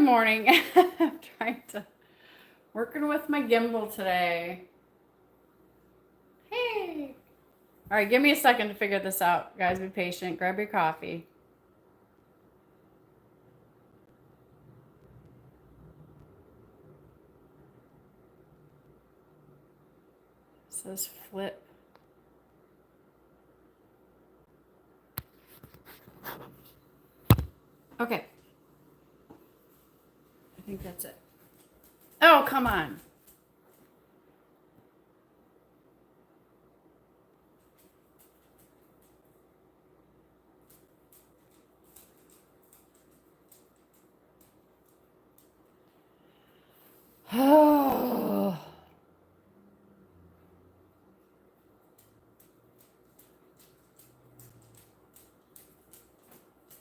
morning. I'm working with my gimbal today. Hey. All right, give me a second to figure this out. Guys, be patient. Grab your coffee. It says flip. Okay. I think that's it. Oh, come on. Oh.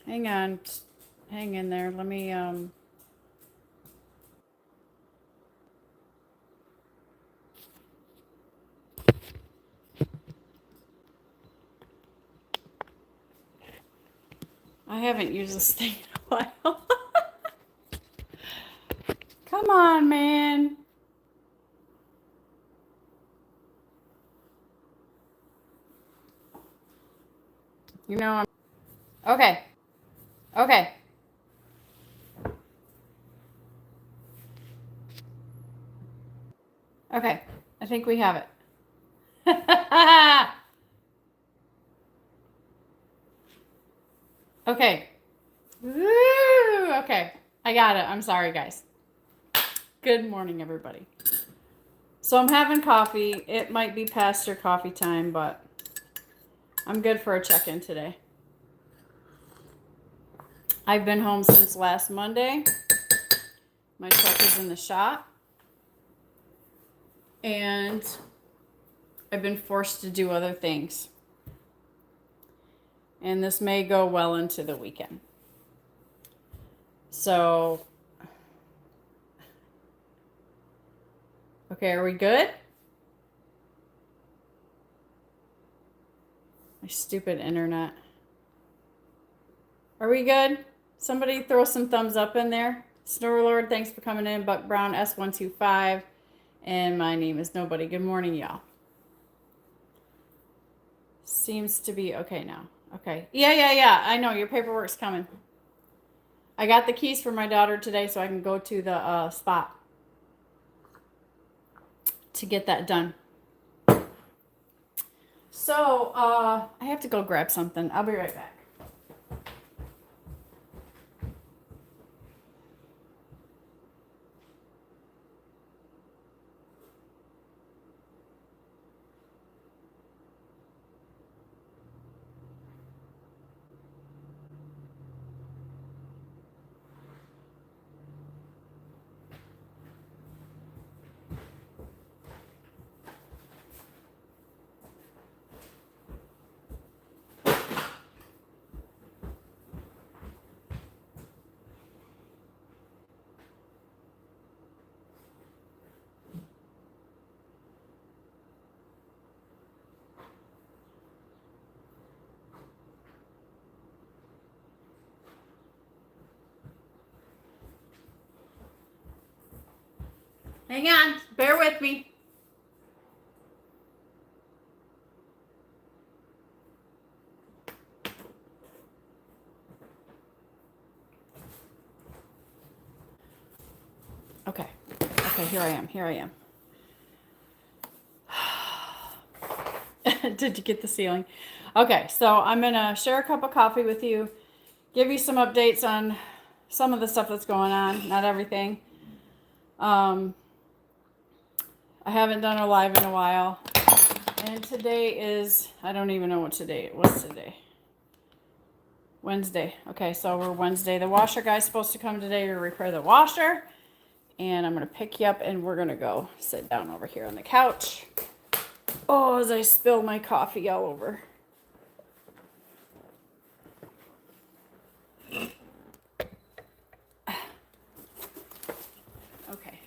Hang on. Hang in there. Let me I haven't used this thing in a while. Come on, man. You know I'm okay. Okay. Okay. I think we have it. Okay. Woo! Okay. I got it. I'm sorry, guys. Good morning, everybody. So I'm having coffee. It might be past your coffee time, but I'm good for a check-in today. I've been home since last Monday. My truck is in the shop. And I've been forced to do other things. And this may go well into the weekend. So, okay, are we good? My stupid internet. Are we good? Somebody throw some thumbs up in there. Snorlord, thanks for coming in. Buck Brown S125. And my name is Nobody. Good morning, y'all. Seems to be okay now. Okay. Yeah. I know your paperwork's coming. I got the keys for my daughter today so I can go to the spot to get that done. So, I have to go grab something. I'll be right back. Hang on. Bear with me. Okay. Okay, here I am. Did you get the ceiling? Okay, so I'm going to share a cup of coffee with you, give you some updates on some of the stuff that's going on, not everything. I haven't done a live in a while. And today is, I don't even know what today, what's today? Wednesday. Okay, so we're Wednesday. The washer guy's supposed to come today to repair the washer. And I'm going to pick you up and we're going to go sit down over here on the couch. Oh, as I spill my coffee all over. Okay.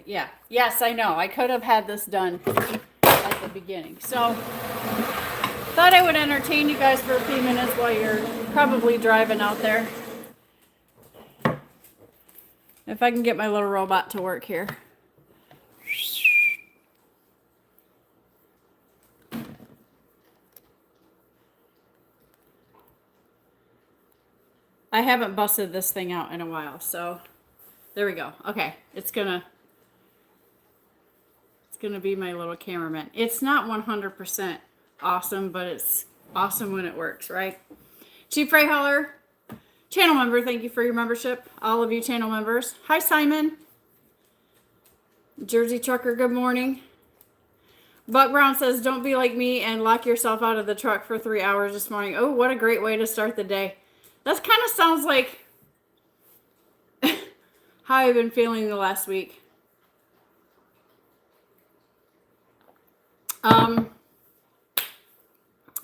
Yeah. Yes, I know. I could have had this done at the beginning. So, thought I would entertain you guys for a few minutes while you're probably driving out there. If I can get my little robot to work here. I haven't busted this thing out in a while, so there we go. Okay, it's gonna be my little cameraman. It's not 100% awesome, but it's awesome when it works, right? Chief Ray Holler, channel member, thank you for your membership. All of you channel members. Hi, Simon. Jersey Trucker, good morning. Buck Brown says, don't be like me and lock yourself out of the truck for 3 hours this morning. Oh, what a great way to start the day. That kind of sounds like how I've been feeling the last week.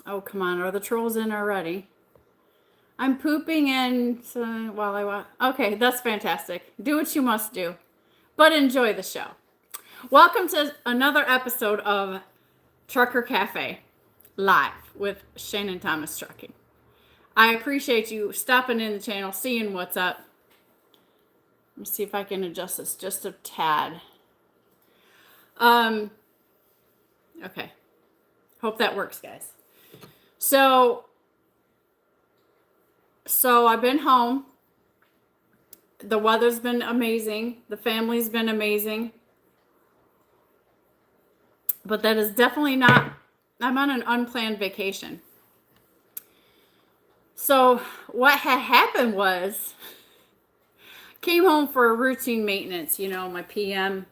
Oh, come on. Are the trolls in already? I'm pooping and while I watch. Okay, that's fantastic. Do what you must do, but enjoy the show. Welcome to another episode of Trucker Cafe live with Shannon Thomas Trucking. I appreciate you stopping in the channel, seeing what's up. Let me see if I can adjust this just a tad. Okay. Hope that works, guys. So I've been home. The weather's been amazing. The family's been amazing. But that is definitely not, I'm on an unplanned vacation. So what had happened was, came home for a routine maintenance, you know, my PM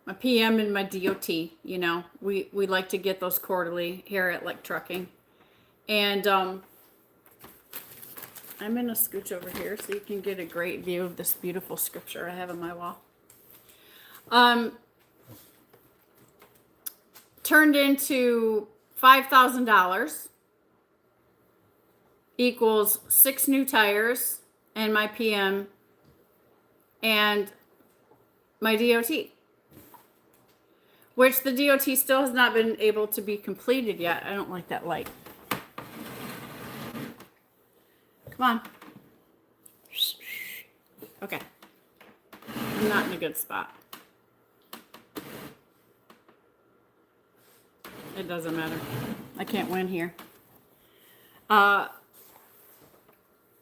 and my DOT, you know, we like to get those quarterly here at Like Trucking. And I'm going to scooch over here so you can get a great view of this beautiful scripture I have on my wall. Turned into $5,000 equals 6 new tires and my PM and my DOT, which the DOT still has not been able to be completed yet. I don't like that light. Come on. Okay. I'm not in a good spot. It doesn't matter. I can't win here.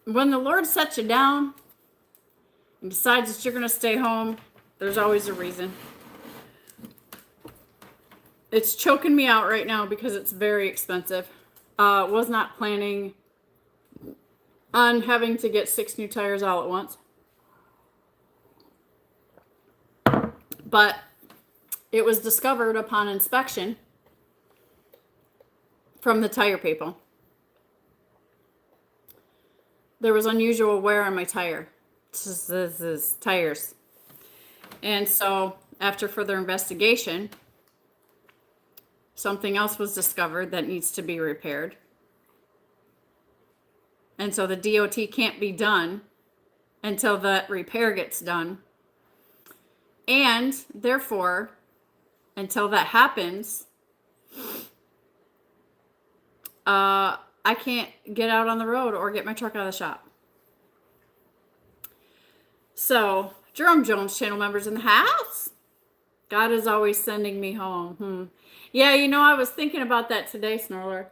When the Lord sets you down and decides that you're going to stay home, there's always a reason. It's choking me out right now because it's very expensive. Was not planning on having to get 6 new tires all at once. But it was discovered upon inspection from the tire people. There was unusual wear on my tire. This is tires. And so after further investigation, something else was discovered that needs to be repaired. And so the DOT can't be done until that repair gets done. And therefore, until that happens, I can't get out on the road or get my truck out of the shop. So, Jerome Jones channel members in the house. God is always sending me home. Yeah, you know, I was thinking about that today, Snorler.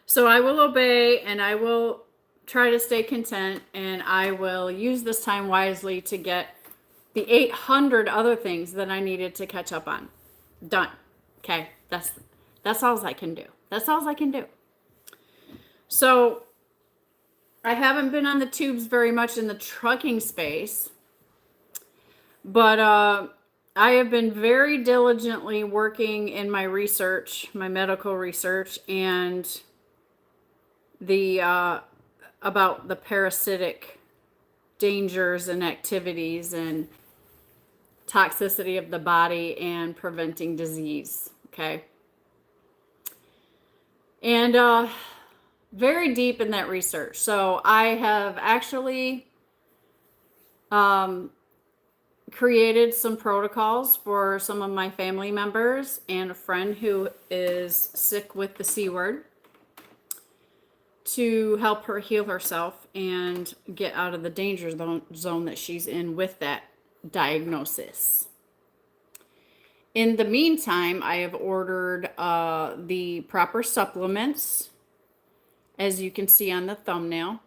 So I will obey and I will try to stay content and I will use this time wisely to get the 800 other things that I needed to catch up on. Done. Okay, that's all I can do. That's all I can do. So I haven't been on the tubes very much in the trucking space, but I have been very diligently working in my research, my medical research, and the about the parasitic dangers and activities and toxicity of the body and preventing disease. Okay. And very deep in that research. So I have actually created some protocols for some of my family members and a friend who is sick with the C word. to help her heal herself and get out of the danger zone that she's in with that diagnosis. In the meantime, I have ordered the proper supplements, as you can see on the thumbnail.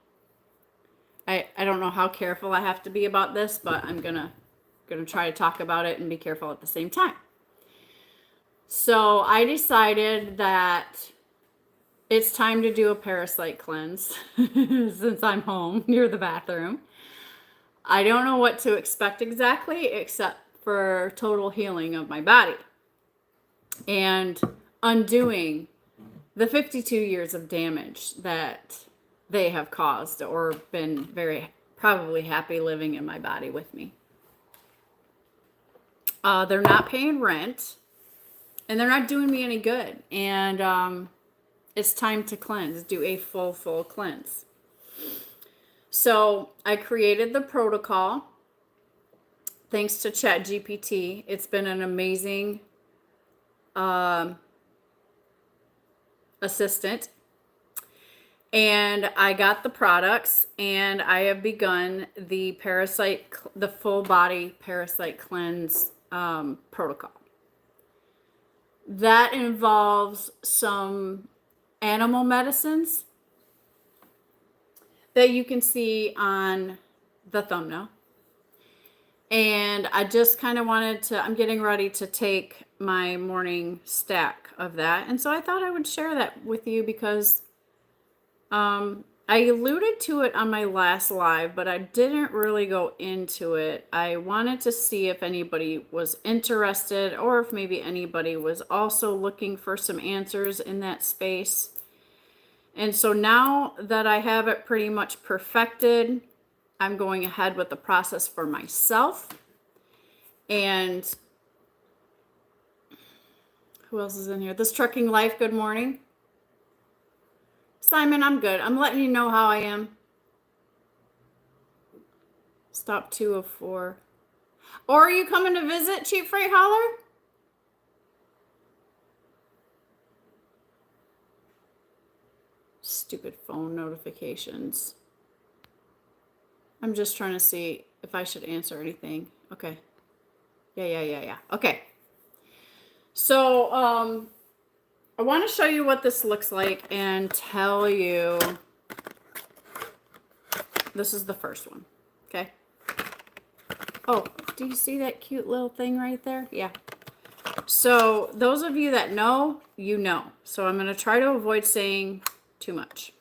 I don't know how careful I have to be about this, but I'm gonna try to talk about it and be careful at the same time. So I decided that it's time to do a parasite cleanse since I'm home near the bathroom. I don't know what to expect exactly, except for total healing of my body and undoing the 52 years of damage that they have caused or been very probably happy living in my body with me. They're not paying rent and they're not doing me any good. And it's time to cleanse, do a full cleanse. So I created the protocol thanks to ChatGPT. It's been an amazing assistant. And I got the products and I have begun the full body parasite cleanse protocol. That involves some animal medicines that you can see on the thumbnail. And I just kind of I'm getting ready to take my morning stack of that. And so I thought I would share that with you because I alluded to it on my last live, but I didn't really go into it. I wanted to see if anybody was interested or if maybe anybody was also looking for some answers in that space. And so now that I have it pretty much perfected, I'm going ahead with the process for myself. And who else is in here? This Trucking Life, good morning. Simon, I'm good. I'm letting you know how I am. Stop 2 of 4. Or are you coming to visit, Cheap Freight Hauler? Stupid phone notifications. I'm just trying to see if I should answer anything. Okay. Yeah. Okay. So, I want to show you what this looks like and tell you this is the first one. Okay. Oh, do you see that cute little thing right there? Yeah. So those of you that know, you know. So I'm going to try to avoid saying too much.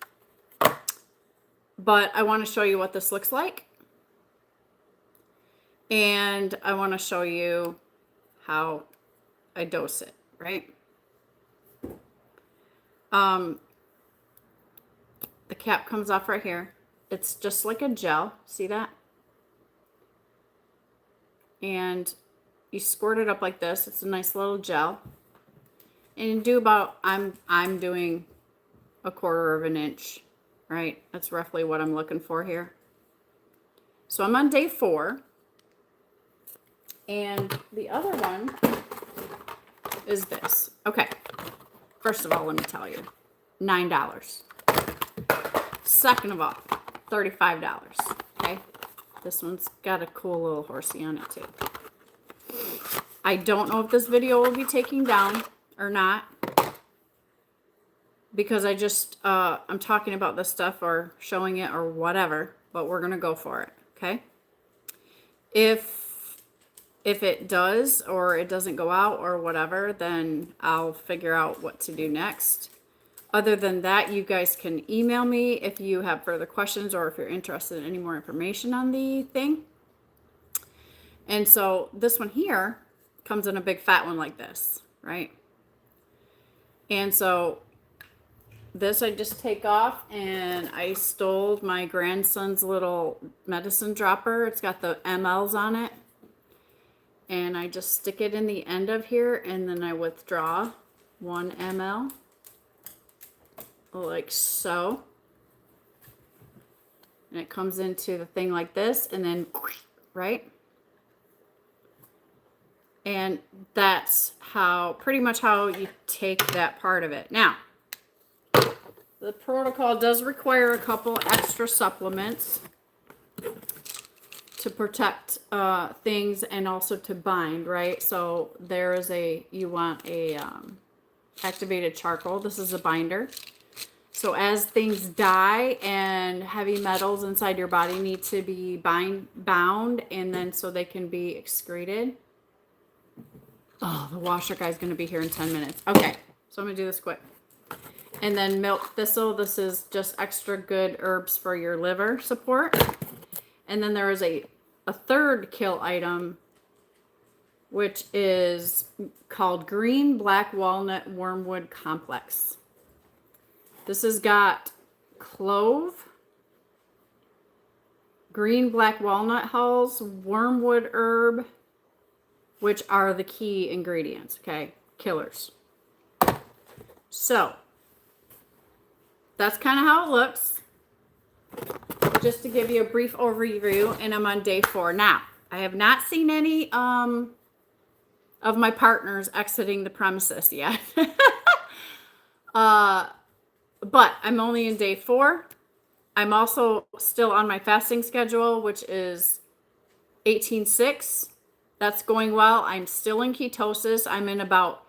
But I want to show you what this looks like. And I want to show you how I dose it, right? The cap comes off right here. It's just like a gel. See that? And you squirt it up like this. It's a nice little gel. And you do about, I'm doing 1/4 of an inch, right? That's roughly what I'm looking for here. So I'm on day 4. And the other one is this. Okay. First of all, let me tell you, $9. Second of all, $35. Okay. This one's got a cool little horsey on it too. I don't know if this video will be taken down or not because I just, I'm talking about this stuff or showing it or whatever, but we're going to go for it. Okay. If it does or it doesn't go out or whatever, then I'll figure out what to do next. Other than that, you guys can email me if you have further questions or if you're interested in any more information on the thing. And so this one here comes in a big fat one like this, right? And so this I just take off, and I stole my grandson's little medicine dropper. It's got the mLs on it. And I just stick it in the end of here, and then I withdraw 1 ml, like so. And it comes into the thing like this, and then, right? And that's how, pretty much how you take that part of it. Now, the protocol does require a couple extra supplements to protect things and also to bind, right? So there is you want a activated charcoal. This is a binder. So as things die and heavy metals inside your body need to be bound, and then so they can be excreted. Oh, the washer guy's going to be here in 10 minutes. Okay, so I'm going to do this quick. And then milk thistle. This is just extra good herbs for your liver support. And then there is a third kill item, which is called Green Black Walnut Wormwood Complex. This has got clove, green black walnut hulls, wormwood herb, which are the key ingredients, okay? Killers. So, that's kind of how it looks. Just to give you a brief overview, and I'm on day 4. Now, I have not seen any of my partners exiting the premises yet. But I'm only in day 4. I'm also still on my fasting schedule, which is 18-6. That's going well. I'm still in ketosis. I'm in about,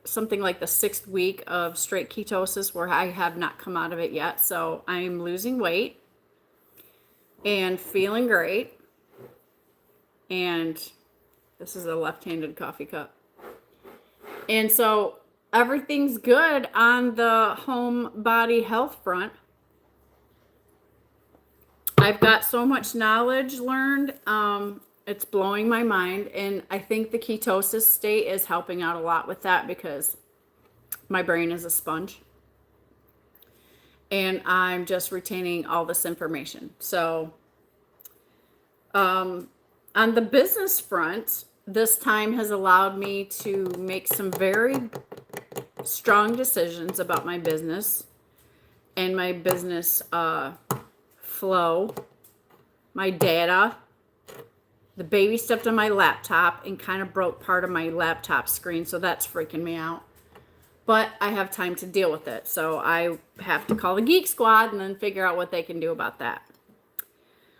something like the 6th week of straight ketosis where I have not come out of it yet. So I'm losing weight and feeling great. And this is a left-handed coffee cup. And so everything's good on the home body health front. I've got so much knowledge learned. It's blowing my mind. And I think the ketosis state is helping out a lot with that because my brain is a sponge. And I'm just retaining all this information. So, on the business front, this time has allowed me to make some very strong decisions about my business and my business flow, my data. The baby stepped on my laptop and kind of broke part of my laptop screen, so that's freaking me out. But I have time to deal with it, so I have to call the Geek Squad and then figure out what they can do about that.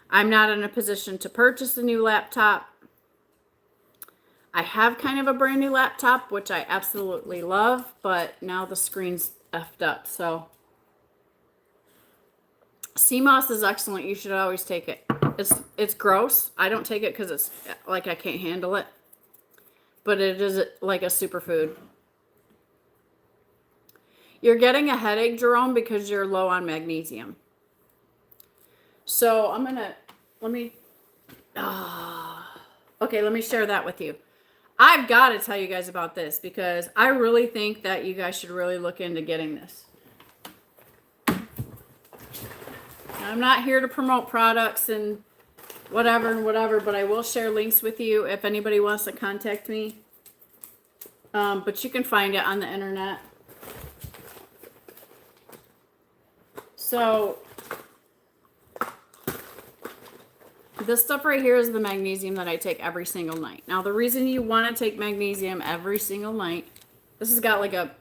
I'm not in a position to purchase a new laptop. I have kind of a brand new laptop, which I absolutely love, but now the screen's effed up. So CMOS is excellent. You should always take it. It's gross. I don't take it because it's like I can't handle it. But it is like a superfood. You're getting a headache, Jerome, because you're low on magnesium. So let me share that with you. I've got to tell you guys about this because I really think that you guys should really look into getting this. I'm not here to promote products and whatever, but I will share links with you if anybody wants to contact me. But you can find it on the internet. So this stuff right here is the magnesium that I take every single night. Now, the reason you want to take magnesium every single night, this has got like a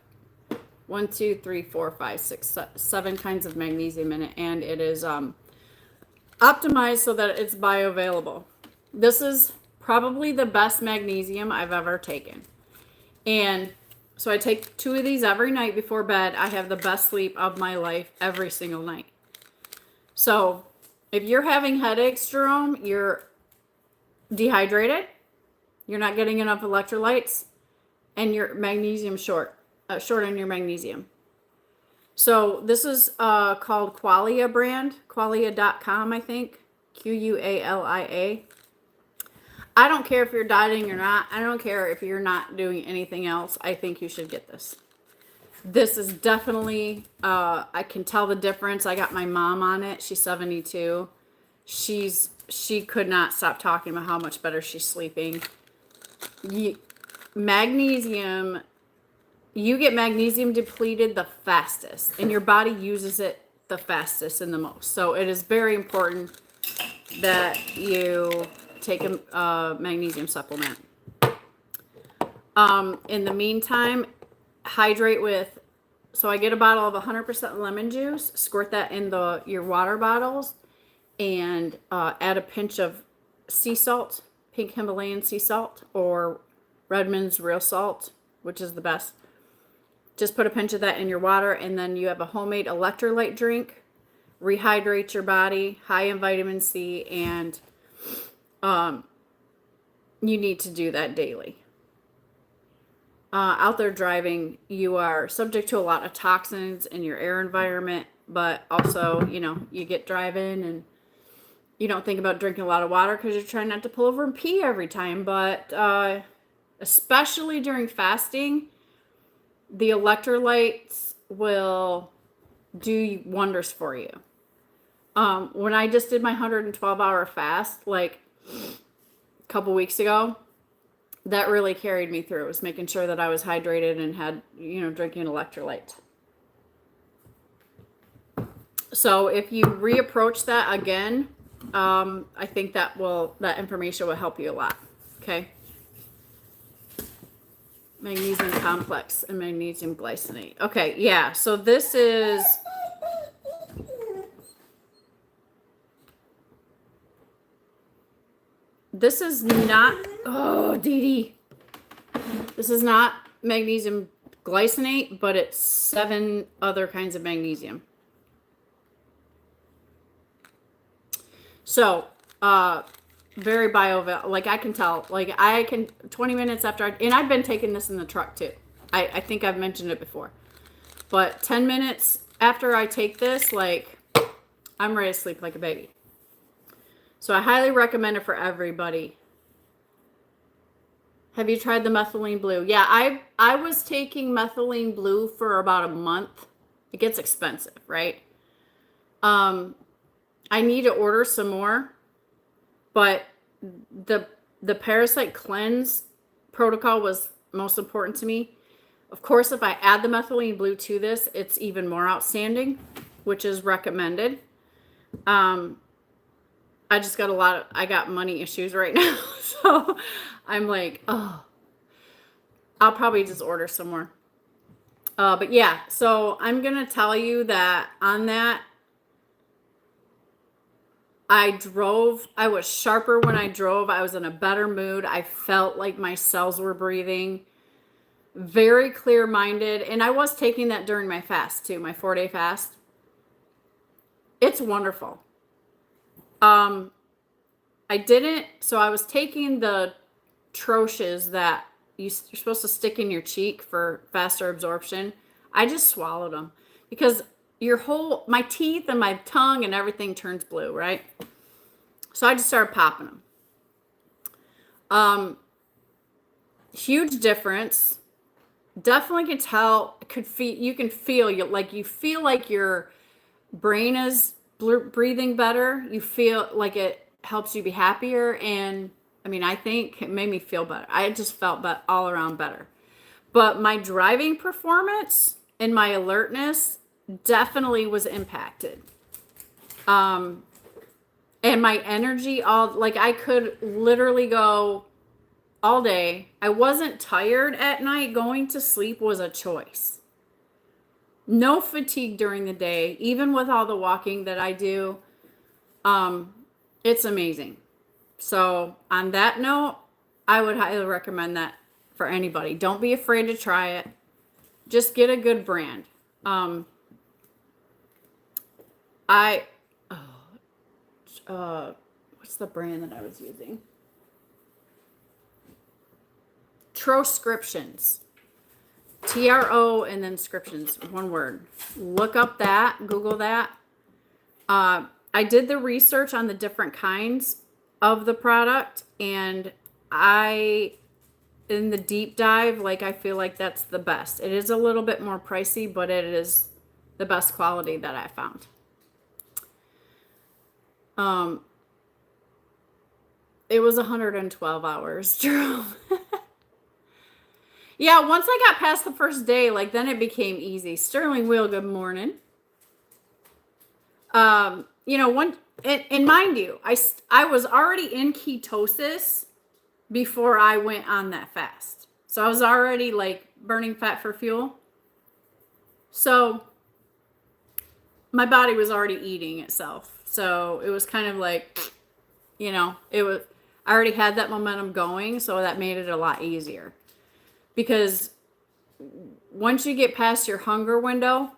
1, 2, 3, 4, 5, 6, 7 kinds of magnesium in it, and it is optimized so that it's bioavailable. This is probably the best magnesium I've ever taken. And so I take 2 of these every night before bed. I have the best sleep of my life every single night. So if you're having headaches, Jerome, you're dehydrated, you're not getting enough electrolytes, and you're magnesium short on your magnesium. So this is called Qualia brand, Qualia.com, I think, Qualia. I don't care if you're dieting or not. I don't care if you're not doing anything else. I think you should get this. This is definitely, I can tell the difference. I got my mom on it. She's 72. She could not stop talking about how much better she's sleeping. Magnesium, you get magnesium depleted the fastest, and your body uses it the fastest and the most. So it is very important that you take a magnesium supplement. In the meantime, hydrate with So I get a bottle of 100% lemon juice, squirt that in your water bottles, and add a pinch of sea salt, pink Himalayan sea salt, or Redmond's real salt, which is the best. Just put a pinch of that in your water, and then you have a homemade electrolyte drink. Rehydrate your body, high in vitamin C, and you need to do that daily. Out there driving, you are subject to a lot of toxins in your air environment, but also, you get driving and you don't think about drinking a lot of water because you're trying not to pull over and pee every time. But especially during fasting, the electrolytes will do wonders for you. When I just did my 112-hour fast, like a couple weeks ago, that really carried me through. It was making sure that I was hydrated and had, drinking electrolytes. So if you reapproach that again, I think that information will help you a lot. Okay. Magnesium complex and magnesium glycinate. Okay. Yeah. So this is not, oh, Dee Dee. This is not magnesium glycinate, but it's 7 other kinds of magnesium. So, very like I can tell, like 20 minutes after and I've been taking this in the truck too. I think I've mentioned it before, but 10 minutes after I take this, like I'm ready to sleep like a baby. So I highly recommend it for everybody. Have you tried the methylene blue? Yeah, I was taking methylene blue for about a month. It gets expensive, right? I need to order some more, but the parasite cleanse protocol was most important to me. Of course, if I add the methylene blue to this, it's even more outstanding, which is recommended. I just got I got money issues right now. So I'm like, oh, I'll probably just order some more. But yeah, so I'm going to tell you that on that, I was sharper when I drove. I was in a better mood. I felt like my cells were breathing, very clear-minded. And I was taking that during my fast too, my 4-day fast. It's wonderful. I was taking the troches that you're supposed to stick in your cheek for faster absorption. I just swallowed them because my teeth and my tongue and everything turns blue, right? So I just started popping them. Huge difference. Definitely can tell, you feel like your brain is breathing better. You feel like it helps you be happier. And I think it made me feel better. I just felt all around better. But my driving performance and my alertness definitely was impacted. And my energy, I could literally go all day. I wasn't tired at night. Going to sleep was a choice. No fatigue during the day, even with all the walking that I do. It's amazing. So on that note, I would highly recommend that for anybody. Don't be afraid to try it. Just get a good brand. What's the brand that I was using? Troscriptions. TRO and then scriptions, one word. Look up that, Google that. I did the research on the different kinds of the product, and in the deep dive, I feel like that's the best. It is a little bit more pricey, but it is the best quality that I found. It was 112 hours, Drew. Yeah, once I got past the first day, then it became easy. Sterling Wheel, good morning. And mind you, I was already in ketosis before I went on that fast. So I was already burning fat for fuel. So my body was already eating itself. So it was kind of like, you know, I already had that momentum going. So that made it a lot easier, because once you get past your hunger window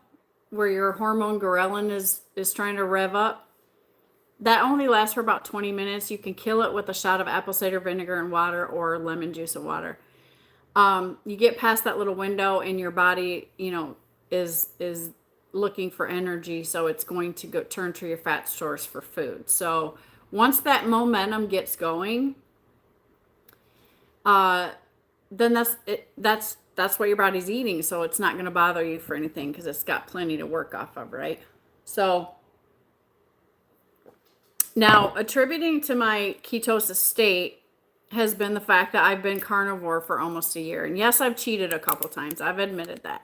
where your hormone ghrelin is trying to rev up, that only lasts for about 20 minutes. You can kill it with a shot of apple cider vinegar and water, or lemon juice and water. You get past that little window and your body, you know, is looking for energy. So it's going to go turn to your fat source for food. So once that momentum gets going, then that's what your body's eating. So it's not going to bother you for anything, because it's got plenty to work off of, right? So now, attributing to my ketosis state has been the fact that I've been carnivore for almost a year. And yes, I've cheated a couple times. I've admitted that.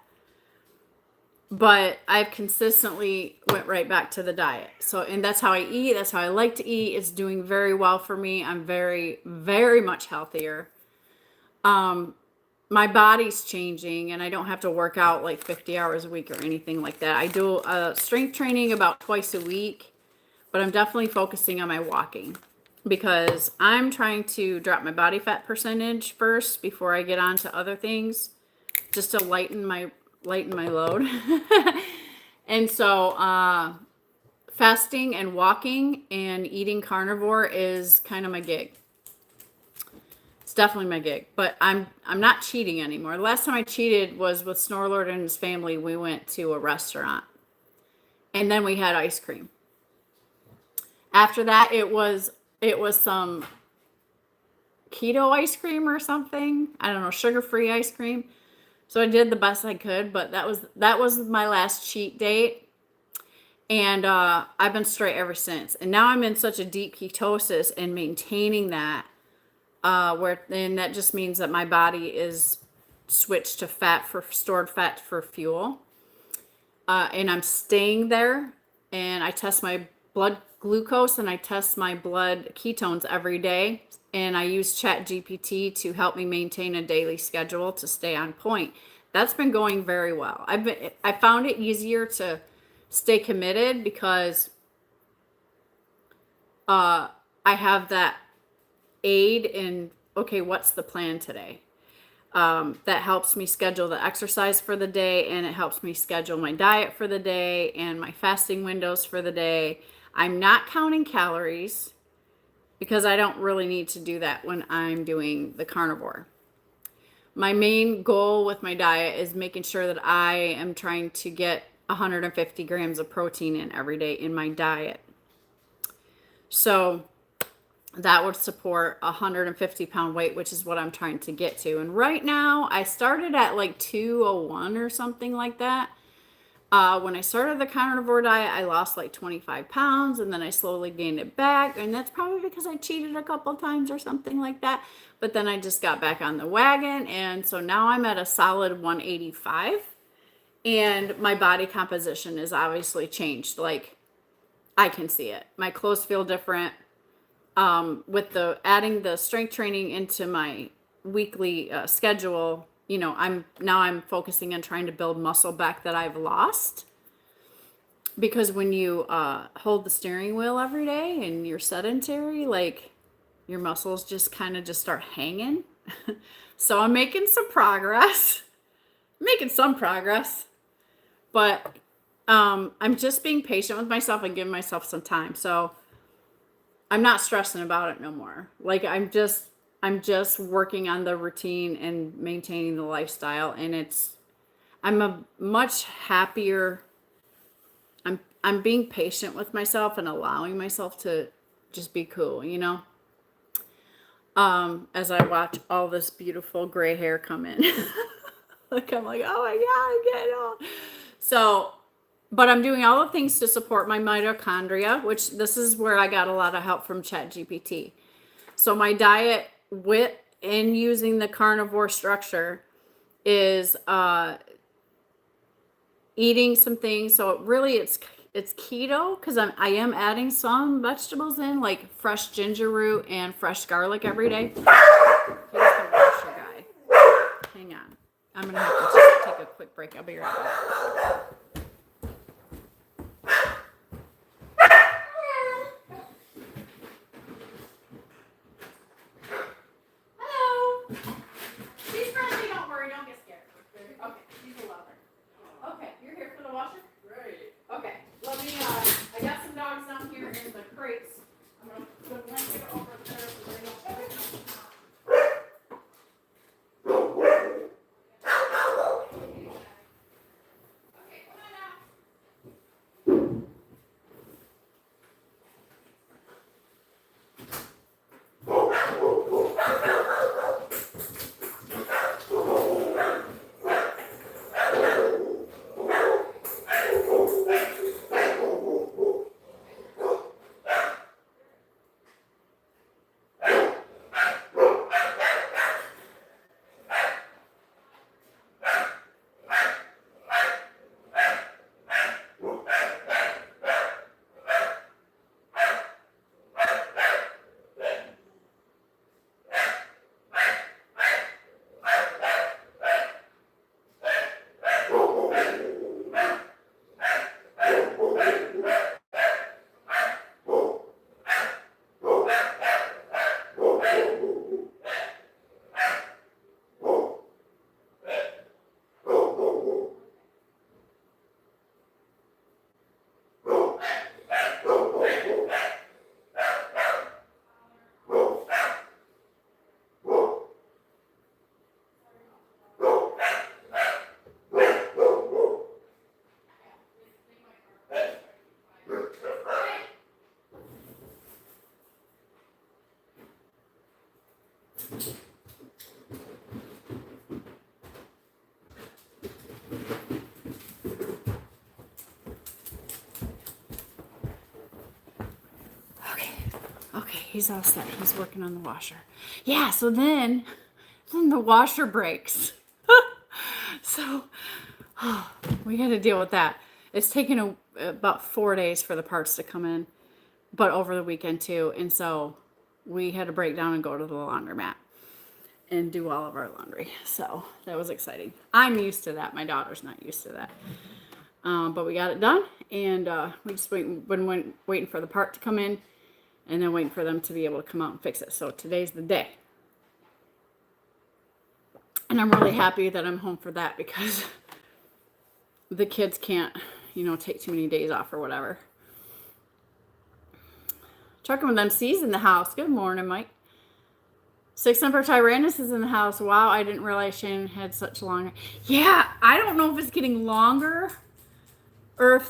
But I've consistently went right back to the diet. So, and that's how I eat. That's how I like to eat. It's doing very well for me. I'm very, very much healthier. My body's changing, and I don't have to work out like 50 hours a week or anything like that. I do strength training about twice a week. But I'm definitely focusing on my walking, because I'm trying to drop my body fat percentage first before I get on to other things, just to lighten my load. And so fasting and walking and eating carnivore is kind of my gig. It's definitely my gig. But I'm not cheating anymore. The last time I cheated was with Snorlord and his family. We went to a restaurant, and then we had ice cream. After that, it was some keto ice cream or something. I don't know, sugar-free ice cream. So I did the best I could, but that was my last cheat date. And I've been straight ever since. And now I'm in such a deep ketosis and maintaining that, and that just means that my body is switched to stored fat for fuel. And I'm staying there, and I test my blood glucose and I test my blood ketones every day, and I use ChatGPT to help me maintain a daily schedule to stay on point. That's been going very well. I found it easier to stay committed because I have that aid in, okay, what's the plan today? That helps me schedule the exercise for the day, and it helps me schedule my diet for the day and my fasting windows for the day. I'm not counting calories because I don't really need to do that when I'm doing the carnivore. My main goal with my diet is making sure that I am trying to get 150 grams of protein in every day in my diet. So that would support a 150-pound weight, which is what I'm trying to get to. And right now, I started at like 201 or something like that. When I started the carnivore diet, I lost like 25 pounds, and then I slowly gained it back. And that's probably because I cheated a couple times or something like that. But then I just got back on the wagon. And so now I'm at a solid 185. And my body composition is obviously changed. Like, I can see it. My clothes feel different. With adding the strength training into my weekly schedule, you know, I'm focusing on trying to build muscle back that I've lost. Because when you hold the steering wheel every day and you're sedentary, like, your muscles just kind of just start hanging. So I'm making some progress. But I'm just being patient with myself and giving myself some time. So I'm not stressing about it no more. Like, I'm just working on the routine and maintaining the lifestyle, and I'm a much happier. I'm being patient with myself and allowing myself to just be cool, you know. As I watch all this beautiful gray hair come in. Like, I'm like, oh my God, I'm getting old. So, but I'm doing all the things to support my mitochondria, which this is where I got a lot of help from ChatGPT. So my diet in using the carnivore structure is eating some things. So really it's keto, because I am adding some vegetables in, like fresh ginger root and fresh garlic every day. Here's the washer guy. Hang on. I'm going to have to just take a quick quick break. I'll be right back. Hello. She's friendly. Don't worry. Don't get scared. Okay. She's a lover. Okay. You're here for the washer? Right. Okay. Let me, I got some dogs down here in the crates. I'm going to put a blanket over there so they don't pick them. Okay, he's all set. He's working on the washer. Yeah, so then the washer breaks. So we had to deal with that. It's taken about 4 days for the parts to come in, but over the weekend too. And so we had to break down and go to the laundromat and do all of our laundry. So that was exciting. I'm used to that. My daughter's not used to that. But we got it done, and we just been waiting for the part to come in, and then waiting for them to be able to come out and fix it. So today's the day. And I'm really happy that I'm home for that, because the kids can't, take too many days off or whatever. Trucking with MC's in the house. Good morning, Mike. 6 Emperor Tyrannus is in the house. Wow, I didn't realize Shannon had such long. Yeah, I don't know if it's getting longer or if,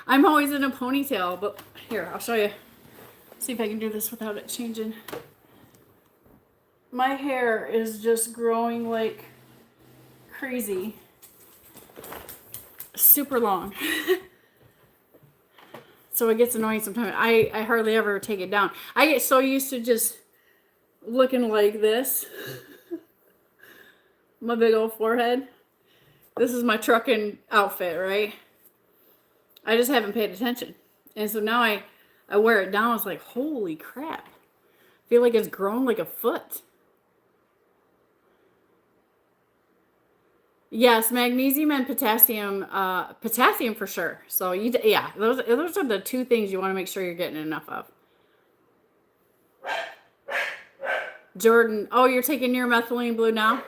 I'm always in a ponytail. But here, I'll show you. See if I can do this without it changing. My hair is just growing like crazy. Super long. So it gets annoying sometimes. I hardly ever take it down. I get so used to just looking like this. My big old forehead. This is my trucking outfit, right? I just haven't paid attention. And so now I wear it down. It's like, holy crap. I feel like it's grown like a foot. Yes, magnesium and potassium. Potassium for sure. So yeah, those are the two things you want to make sure you're getting enough of. Jordan, oh, you're taking your methylene blue now?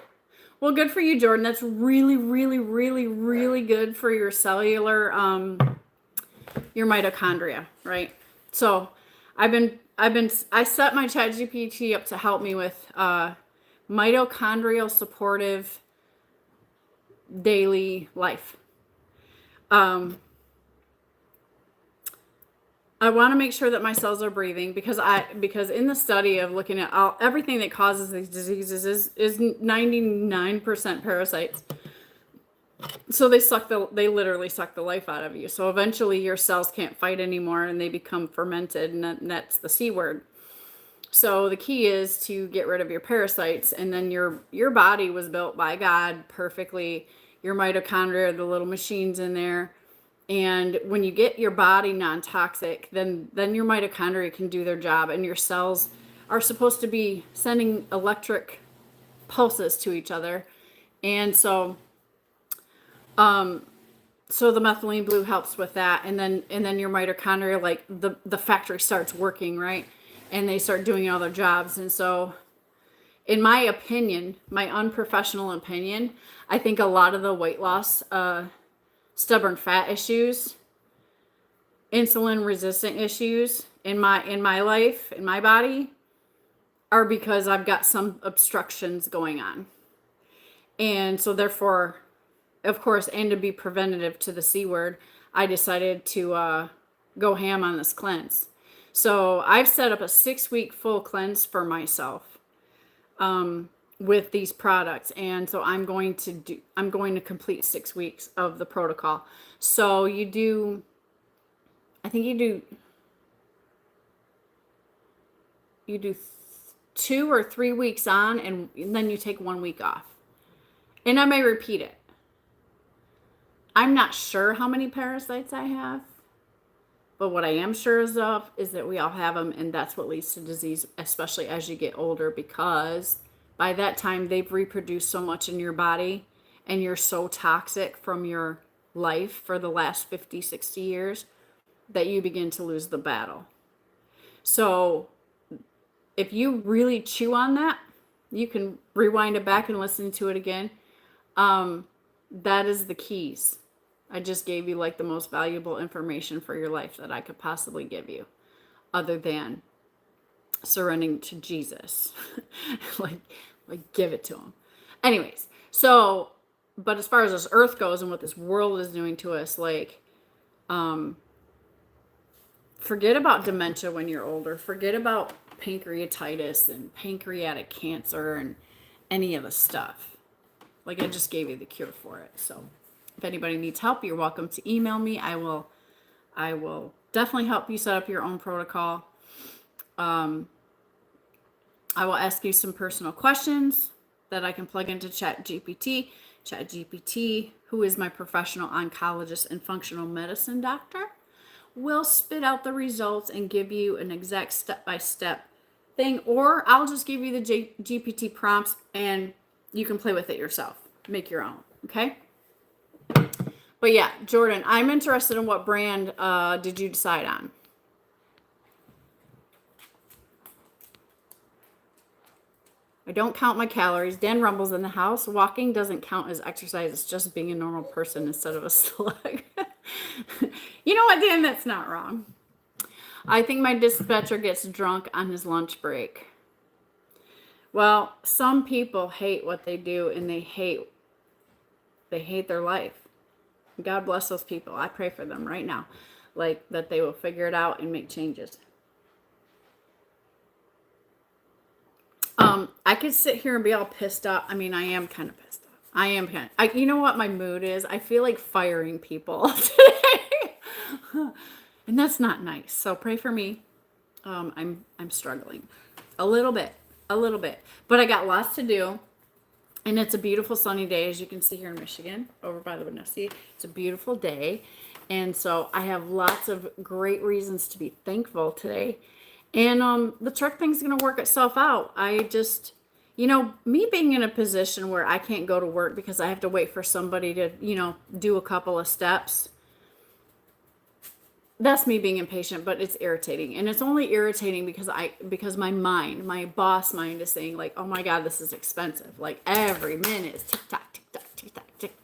Well, good for you, Jordan. That's really, really, really, really good for your cellular, your mitochondria, right? So I set my ChatGPT up to help me with mitochondrial supportive daily life. I want to make sure that my cells are breathing, because in the study of looking at everything that causes these diseases is 99% parasites. So they literally suck the life out of you. So eventually your cells can't fight anymore and they become fermented, and that's the C word. So the key is to get rid of your parasites, and then your body was built by God perfectly. Your mitochondria are the little machines in there. And when you get your body non-toxic, then your mitochondria can do their job, and your cells are supposed to be sending electric pulses to each other. And so So the methylene blue helps with that, and then your mitochondria, like the factory starts working, right? And they start doing all their jobs. And so, in my opinion, my unprofessional opinion, I think a lot of the weight loss, stubborn fat issues, insulin resistant issues in my life, in my body, are because I've got some obstructions going on. And so therefore, of course, and to be preventative to the C word, I decided to go ham on this cleanse. So I've set up a 6-week full cleanse for myself with these products. And so I'm going to complete 6 weeks of the protocol. So you do, I think you do 2 or 3 weeks on, and then you take 1 week off. And I may repeat it. I'm not sure how many parasites I have, but what I am sure of is that we all have them, and that's what leads to disease, especially as you get older, because by that time they've reproduced so much in your body, and you're so toxic from your life for the last 50, 60 years that you begin to lose the battle. So if you really chew on that, you can rewind it back and listen to it again. That is the keys. I just gave you like the most valuable information for your life that I could possibly give you, other than surrendering to Jesus. like give it to him. Anyways, so, but as far as this earth goes and what this world is doing to us, like, forget about dementia when you're older. Forget about pancreatitis and pancreatic cancer and any of the stuff. Like, I just gave you the cure for it. So if anybody needs help, you're welcome to email me. I will definitely help you set up your own protocol. I will ask you some personal questions that I can plug into ChatGPT. ChatGPT, who is my professional oncologist and functional medicine doctor, will spit out the results and give you an exact step-by-step thing, or I'll just give you the GPT prompts and you can play with it yourself. Make your own, okay? But yeah, Jordan, I'm interested in what brand did you decide on? I don't count my calories. Dan rumbles in the house. Walking doesn't count as exercise. It's just being a normal person instead of a slug. You know what, Dan? That's not wrong. I think my dispatcher gets drunk on his lunch break. Well, some people hate what they do, and they hate their life. God bless those people. I pray for them right now, like that they will figure it out and make changes. I could sit here and be all pissed off. I mean, I am kind of pissed off. You know what my mood is? I feel like firing people today. And that's not nice. So pray for me. I'm struggling a little bit, but I got lots to do. And it's a beautiful sunny day, as you can see here in Michigan, over by the window. See, it's a beautiful day. And so I have lots of great reasons to be thankful today. And the truck thing's going to work itself out. I just, me being in a position where I can't go to work because I have to wait for somebody to, do a couple of steps. That's me being impatient, but it's irritating. And it's only irritating because my boss mind is saying like, oh my God, this is expensive. Like every minute is tick tock, tick tock, tick tock, tick.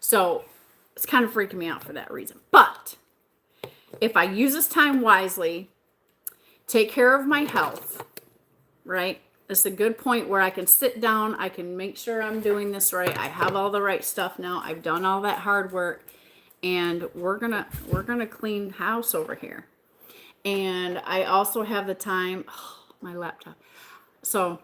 So it's kind of freaking me out for that reason. But if I use this time wisely, take care of my health, right? It's a good point where I can sit down. I can make sure I'm doing this right. I have all the right stuff now. I've done all that hard work. And we're gonna clean house over here. And I also have the time, my laptop. So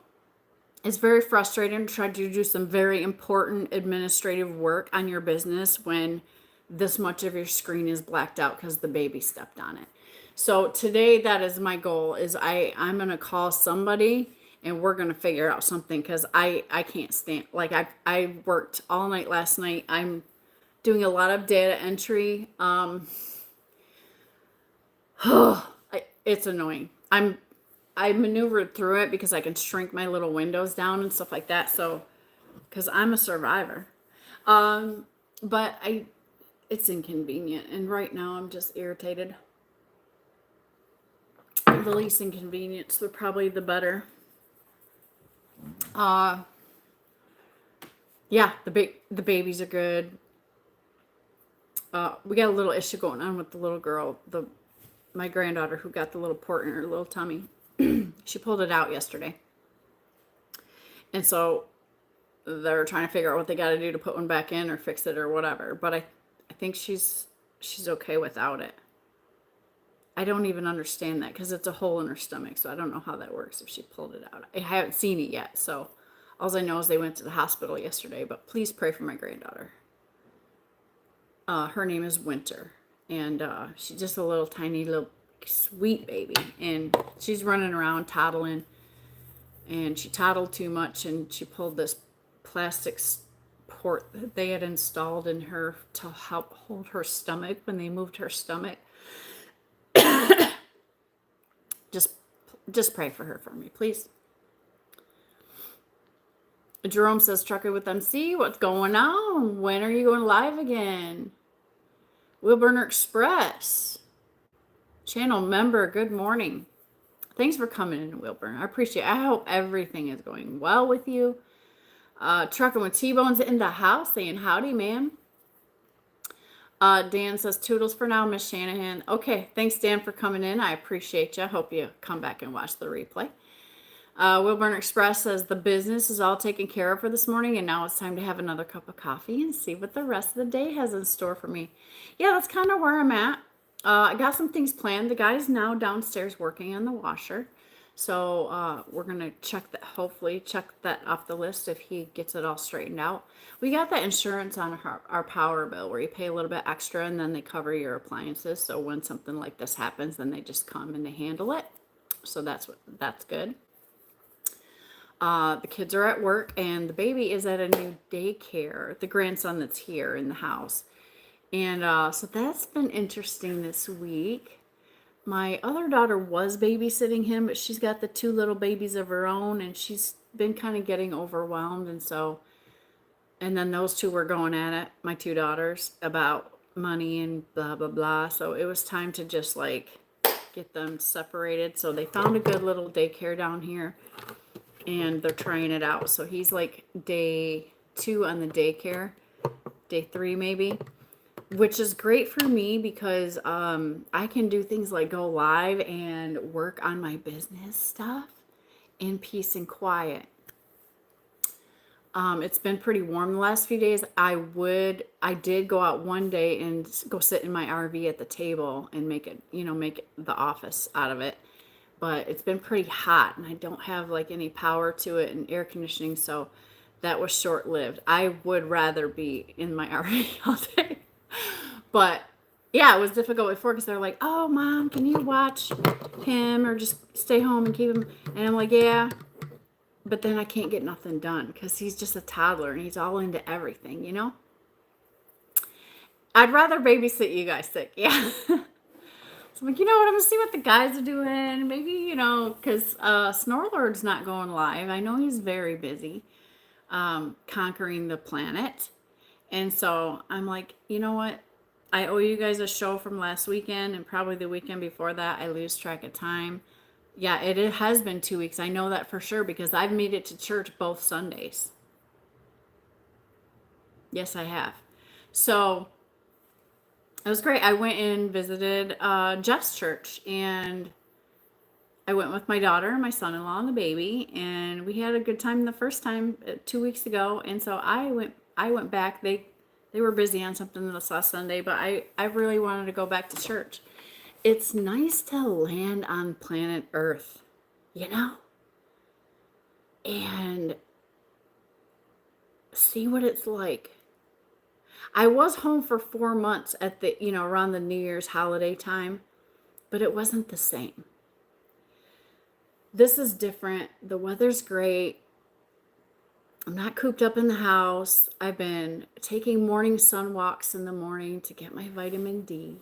it's very frustrating to try to do some very important administrative work on your business when this much of your screen is blacked out because the baby stepped on it. So today, that is my goal, is I'm gonna call somebody and we're gonna figure out something, because I can't stand, like I worked all night last night. I'm doing a lot of data entry. It's annoying. I maneuvered through it because I can shrink my little windows down and stuff like that. So, because I'm a survivor. But it's inconvenient, and right now I'm just irritated. The least inconvenience, but probably the better. Yeah, the babies are good. We got a little issue going on with the little girl, my granddaughter who got the little port in her little tummy. She pulled it out yesterday, and so they're trying to figure out what they got to do to put one back in or fix it or whatever. But I think she's okay without it. I don't even understand that because it's a hole in her stomach, so I don't know how that works if she pulled it out. I haven't seen it yet, so all I know is they went to the hospital yesterday. But please pray for my granddaughter. Her name is Winter, and she's just a little tiny little sweet baby, and she's running around toddling, and she toddled too much, and she pulled this plastic port that they had installed in her to help hold her stomach when they moved her stomach. Just pray for her for me, please. Jerome says, Trucker with MC, what's going on? When are you going live again? Wilburner Express. Channel member, good morning. Thanks for coming in, Wilburn. I appreciate it. I hope everything is going well with you. Trucking with T-Bone's in the house saying howdy, man. Dan says, toodles for now, Miss Shanahan. Okay, thanks, Dan, for coming in. I appreciate you. I hope you come back and watch the replay. Wilburn Express says, the business is all taken care of for this morning, and now it's time to have another cup of coffee and see what the rest of the day has in store for me. Yeah, that's kind of where I'm at. I got some things planned. The guy's now downstairs working on the washer. So we're going to hopefully check that off the list if he gets it all straightened out. We got that insurance on our power bill where you pay a little bit extra and then they cover your appliances. So when something like this happens, then they just come and they handle it. So that's good. The kids are at work and the baby is at a new daycare, the grandson that's here in the house. And so that's been interesting this week. My other daughter was babysitting him, but she's got the 2 little babies of her own, and she's been kind of getting overwhelmed. And then those 2 were going at it, my 2 daughters, about money and blah, blah, blah. So it was time to just like get them separated. So they found a good little daycare down here, and they're trying it out. So he's like day 2 on the daycare, day 3 maybe. Which is great for me because I can do things like go live and work on my business stuff in peace and quiet. It's been pretty warm the last few days. I did go out one day and go sit in my RV at the table and make the office out of it. But it's been pretty hot and I don't have like any power to it and air conditioning. So that was short-lived. I would rather be in my RV all day. But yeah, it was difficult before because they're like, oh, Mom, can you watch him or just stay home and keep him? And I'm like, yeah. But then I can't get nothing done because he's just a toddler and he's all into everything, you know? I'd rather babysit you guys sick. Yeah. So I'm like, you know what? I'm going to see what the guys are doing. Maybe, because Snorlord's not going live. I know he's very busy conquering the planet. And so I'm like, you know what? I owe you guys a show from last weekend and probably the weekend before that. I lose track of time. Yeah, it has been 2 weeks. I know that for sure because I've made it to church both Sundays. Yes, I have. So it was great. I went and visited Jeff's church, and I went with my daughter, my son-in-law, and the baby, and we had a good time the first time 2 weeks ago. And so I went back. They were busy on something this last Sunday, but I really wanted to go back to church. It's nice to land on planet Earth, and see what it's like. I was home for 4 months at the, around the New Year's holiday time, but it wasn't the same. This is different. The weather's great. I'm not cooped up in the house. I've been taking morning sun walks in the morning to get my vitamin D.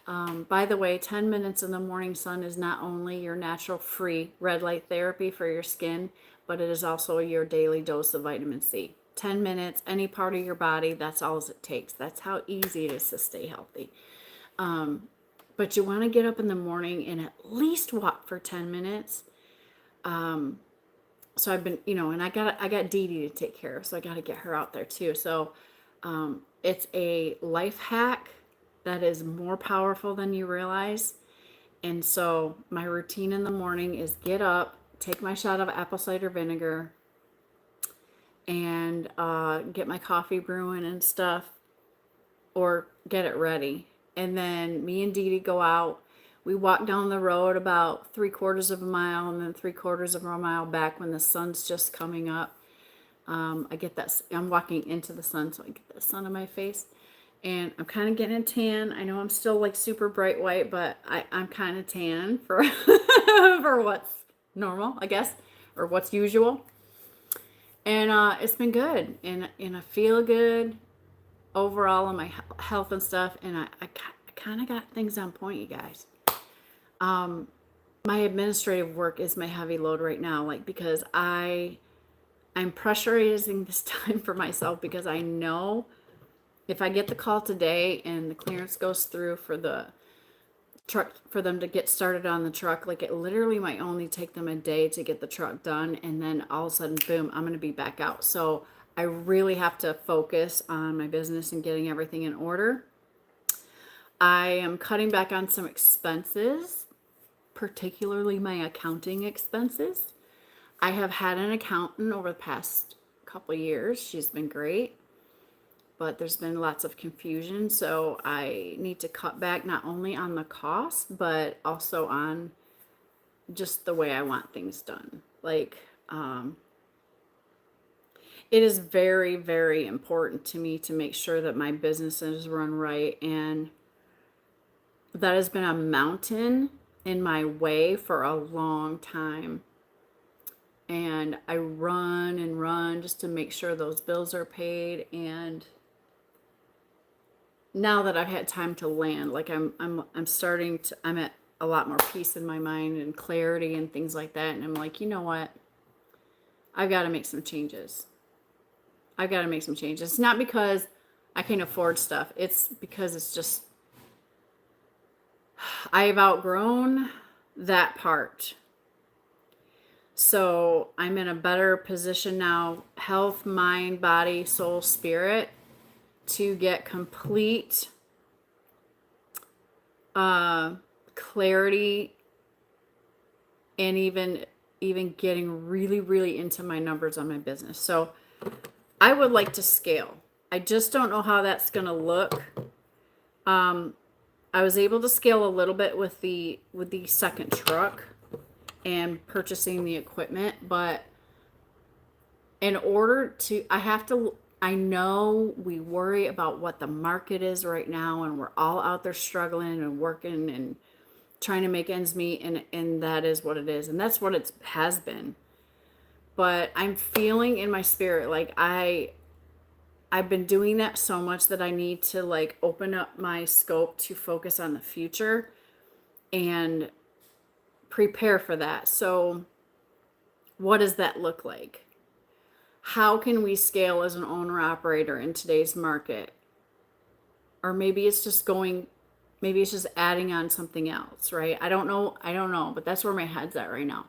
By the way, 10 minutes in the morning sun is not only your natural free red light therapy for your skin, but it is also your daily dose of vitamin C. 10 minutes, any part of your body, that's all it takes. That's how easy it is to stay healthy. But you want to get up in the morning and at least walk for 10 minutes. So I've been, and I got Dee Dee to take care of, so I got to get her out there too. So it's a life hack that is more powerful than you realize. And so my routine in the morning is get up, take my shot of apple cider vinegar, and get my coffee brewing and stuff, or get it ready. And then me and Dee Dee go out. We walk down the road about 3/4 of a mile and then 3/4 of a mile back when the sun's just coming up. I get that, I'm walking into the sun, so I get the sun on my face. And I'm kind of getting a tan. I know I'm still like super bright white, but I'm kind of tan for, for what's normal, I guess, or what's usual. And it's been good. And I feel good overall on my health and stuff. And I kind of got things on point, you guys. My administrative work is my heavy load right now, like, because I'm pressurizing this time for myself, because I know if I get the call today and the clearance goes through for the truck, for them to get started on the truck, like, it literally might only take them a day to get the truck done, and then all of a sudden, boom, I'm going to be back out. So I really have to focus on my business and getting everything in order. I am cutting back on some expenses, particularly my accounting expenses. I have had an accountant over the past couple of years. She's been great, but there's been lots of confusion. So I need to cut back not only on the cost, but also on just the way I want things done. Like, it is very, very important to me to make sure that my business is run right. And that has been a mountain in my way for a long time. And I run and run just to make sure those bills are paid. And now that I've had time to land, like, I'm at a lot more peace in my mind and clarity and things like that. And I'm like, you know what? I've got to make some changes. It's not because I can't afford stuff. It's because it's just, I've outgrown that part. So I'm in a better position now, health, mind, body, soul, spirit, to get complete clarity, and even getting really, really into my numbers on my business. So I would like to scale. I just don't know how that's going to look. I was able to scale a little bit with the second truck and purchasing the equipment, but in order to, I know we worry about what the market is right now, and we're all out there struggling and working and trying to make ends meet, and that is what it is, and that's what it has been. But I'm feeling in my spirit like I've been doing that so much that I need to, like, open up my scope to focus on the future and prepare for that. So what does that look like? How can we scale as an owner operator in today's market? Or maybe it's just adding on something else, right? I don't know, but that's where my head's at right now.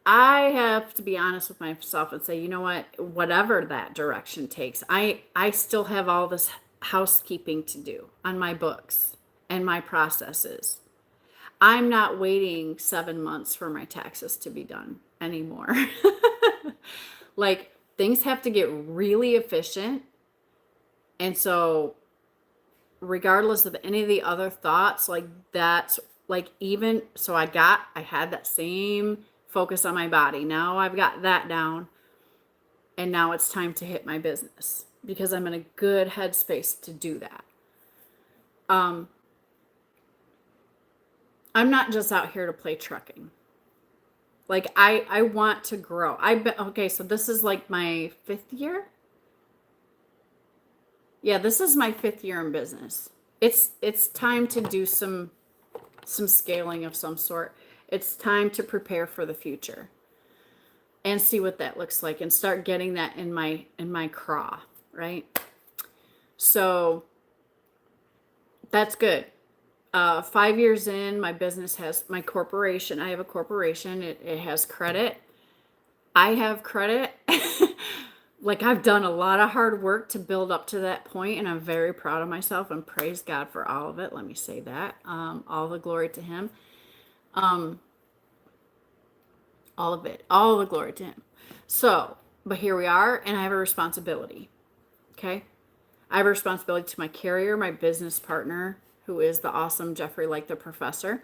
I have to be honest with myself and say, you know what, whatever that direction takes, I still have all this housekeeping to do on my books and my processes. I'm not waiting 7 months for my taxes to be done anymore. Like, things have to get really efficient. And so regardless of any of the other thoughts, like, that's like, even so I had that same focus on my body. Now I've got that down, and now it's time to hit my business because I'm in a good headspace to do that. I'm not just out here to play trucking. Like, I want to grow. Okay, so this is like my 5th year. Yeah, this is my 5th year in business. it's time to do some scaling of some sort. It's time to prepare for the future and see what that looks like and start getting that in my craw, right? So that's good. 5 years in, my business has my corporation. I have a corporation. It has credit. I have credit. Like, I've done a lot of hard work to build up to that point, and I'm very proud of myself and praise God for all of it. Let me say that. All the glory to Him. All of it. All the glory to Him. So, but here we are, and I have a responsibility. Okay? I have a responsibility to my carrier, my business partner, who is the awesome Jeffrey, like the professor.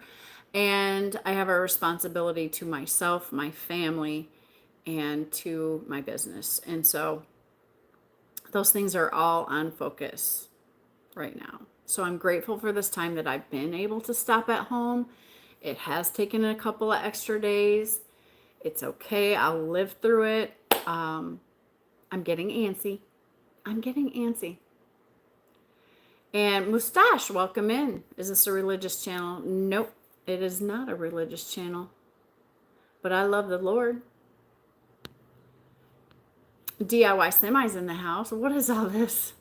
And I have a responsibility to myself, my family, and to my business. And so those things are all on focus right now. So I'm grateful for this time that I've been able to stop at home. It has taken a couple of extra days. It's okay. I'll live through it. I'm getting antsy. I'm getting antsy. And Mustache, welcome in. Is this a religious channel? Nope, it is not a religious channel. But I love the Lord. DIY Semi's in the house. What is all this?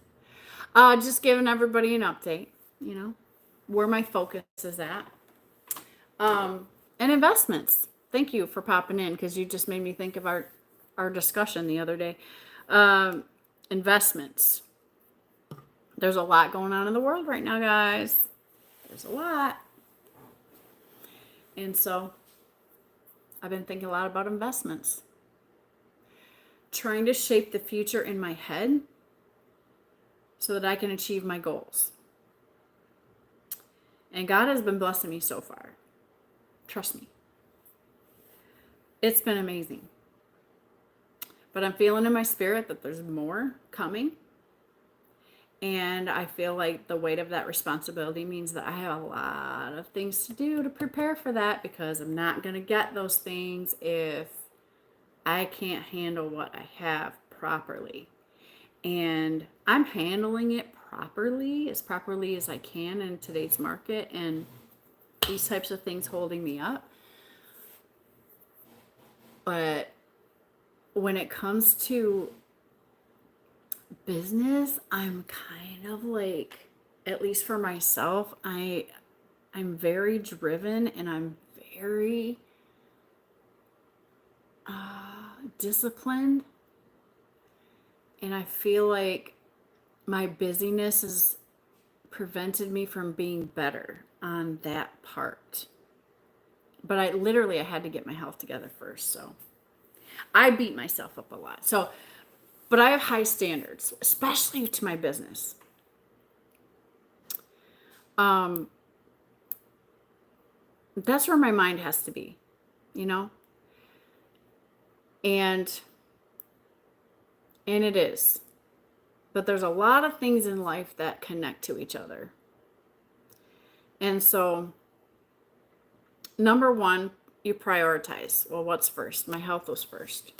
Just giving everybody an update, you know, where my focus is at. And investments. Thank you for popping in, because you just made me think of our discussion the other day. Investments. There's a lot going on in the world right now, guys. There's a lot. And so I've been thinking a lot about investments. Trying to shape the future in my head so that I can achieve my goals. And God has been blessing me so far. Trust me. It's been amazing. But I'm feeling in my spirit that there's more coming. And I feel like the weight of that responsibility means that I have a lot of things to do to prepare for that, because I'm not going to get those things if I can't handle what I have properly. And I'm handling it properly as I can in today's market, and these types of things holding me up. But when it comes to business, I'm kind of like, at least for myself, I'm very driven, and I'm very disciplined. And I feel like my busyness has prevented me from being better on that part. But I had to get my health together first. So I beat myself up a lot. So, but I have high standards, especially to my business. That's where my mind has to be, you know? And it is. But there's a lot of things in life that connect to each other. And so, number one, you prioritize. Well, what's first? My health was first.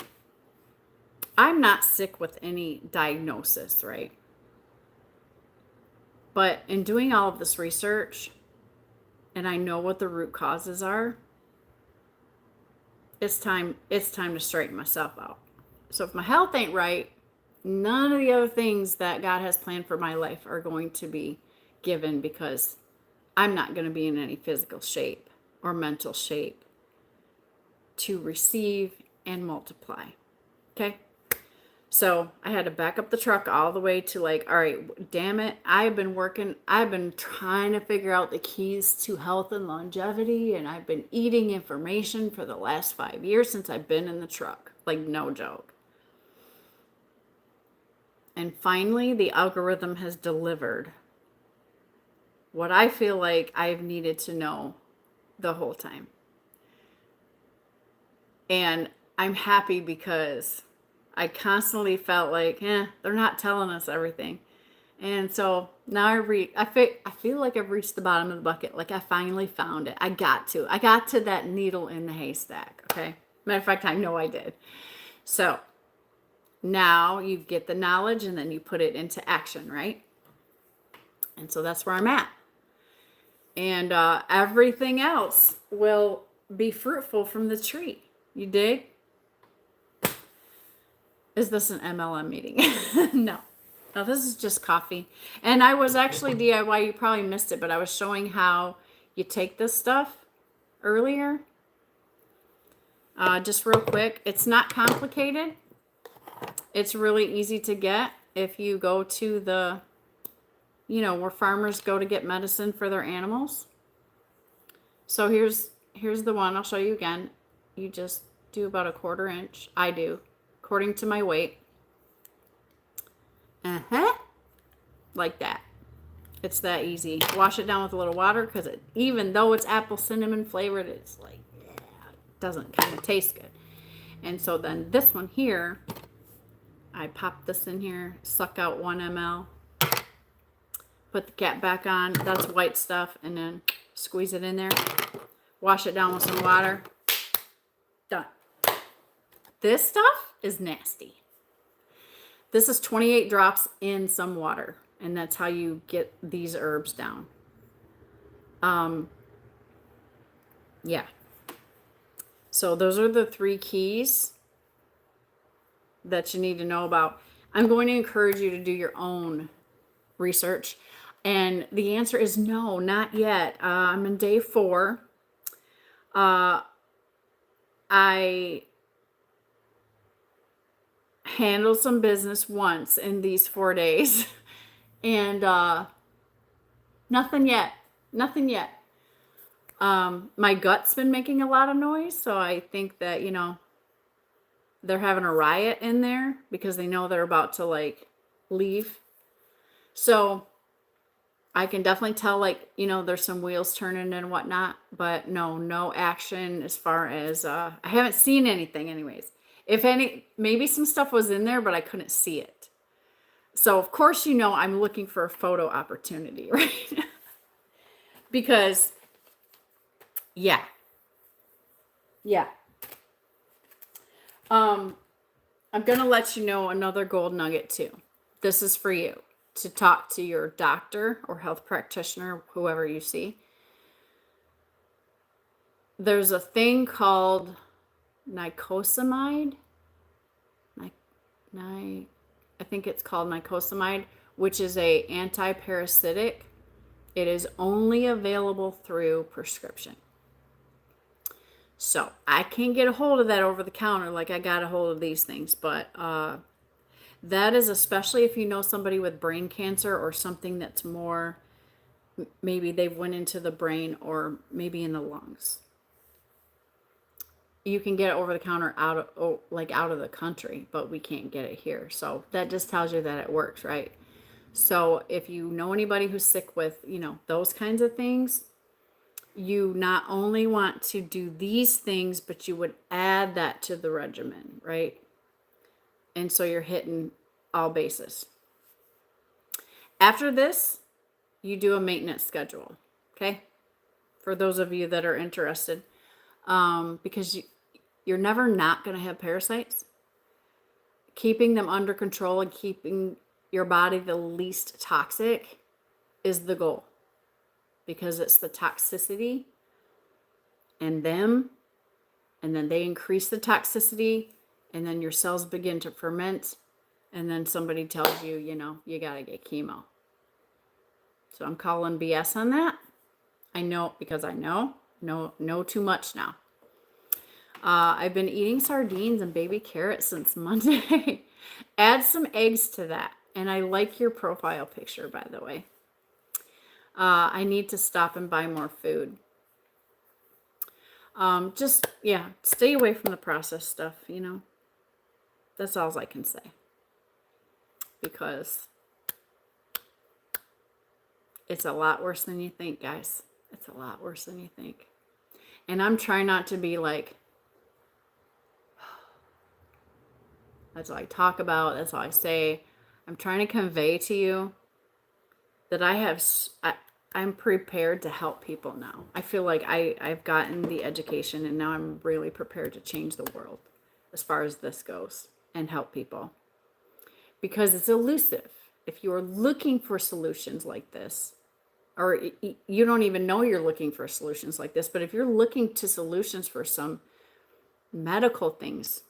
I'm not sick with any diagnosis, right? But in doing all of this research, and I know what the root causes are, it's time to straighten myself out. So if my health ain't right, none of the other things that God has planned for my life are going to be given, because I'm not going to be in any physical shape or mental shape to receive and multiply. Okay? So I had to back up the truck all the way to like, all right, damn it. I've been trying to figure out the keys to health and longevity, and I've been eating information for the last 5 years since I've been in the truck. Like, no joke. And finally, the algorithm has delivered what I feel like I've needed to know the whole time. And I'm happy, because I constantly felt like, they're not telling us everything. And so now I feel like I've reached the bottom of the bucket. Like, I finally found it. I got to that needle in the haystack. Okay. Matter of fact, I know I did. So now you get the knowledge, and then you put it into action, right? And so that's where I'm at. And everything else will be fruitful from the tree. You dig? Is this an MLM meeting? No. No, this is just coffee. And I was actually DIY. You probably missed it, but I was showing how you take this stuff earlier. Just real quick. It's not complicated. It's really easy to get if you go to the, you know, where farmers go to get medicine for their animals. So here's the one. I'll show you again. You just do about a 1/4 inch. I do, according to my weight. Like that. It's that easy. Wash it down with a little water because even though it's apple cinnamon flavored, it's like, yeah, it doesn't kind of taste good. And so then this one here, I pop this in here, suck out 1 ml, put the cap back on. That's white stuff. And then squeeze it in there. Wash it down with some water. Done. This stuff is nasty. This is 28 drops in some water. And that's how you get these herbs down. Yeah. So those are the 3 keys that you need to know about. I'm going to encourage you to do your own research. And the answer is no, not yet. I'm in day 4. I handled some business once in these 4 days. And nothing yet. Nothing yet. My gut's been making a lot of noise. So I think that, you know, they're having a riot in there because they know they're about to like leave. So I can definitely tell, like, you know, there's some wheels turning and whatnot, but no action as far as, I haven't seen anything anyways. If any, maybe some stuff was in there, but I couldn't see it. So of course, you know, I'm looking for a photo opportunity, right? Because, yeah. I'm going to let you know another gold nugget too. This is for you to talk to your doctor or health practitioner, whoever you see. There's a thing called nicosamide. I think it's called nicosamide, which is a anti-parasitic. It is only available through prescription. So I can't get a hold of that over the counter like I got a hold of these things. But that is especially if you know somebody with brain cancer or something that's more, maybe they went into the brain or maybe in the lungs. You can get it over the counter out of the country, but we can't get it here. So that just tells you that it works, right? So if you know anybody who's sick with, you know, those kinds of things, you not only want to do these things, but you would add that to the regimen, right? And so you're hitting all bases. After this, you do a maintenance schedule, okay? For those of you that are interested. Because you're never not going to have parasites. Keeping them under control and keeping your body the least toxic is the goal. Because it's the toxicity and them, and then they increase the toxicity, and then your cells begin to ferment, and then somebody tells you, you know, you got to get chemo. So I'm calling BS on that. I know, because I know too much now. I've been eating sardines and baby carrots since Monday. Add some eggs to that. And I like your profile picture, by the way. I need to stop and buy more food. Just, yeah, stay away from the processed stuff, you know. That's all I can say. Because it's a lot worse than you think, guys. It's a lot worse than you think. And I'm trying not to be like, that's all I talk about. That's all I say. I'm trying to convey to you that I'm prepared to help people now. I feel like I've gotten the education, and now I'm really prepared to change the world as far as this goes and help people. Because it's elusive. if you're looking for solutions like this, or you don't even know you're looking for solutions like this, but if you're looking to solutions for some medical things,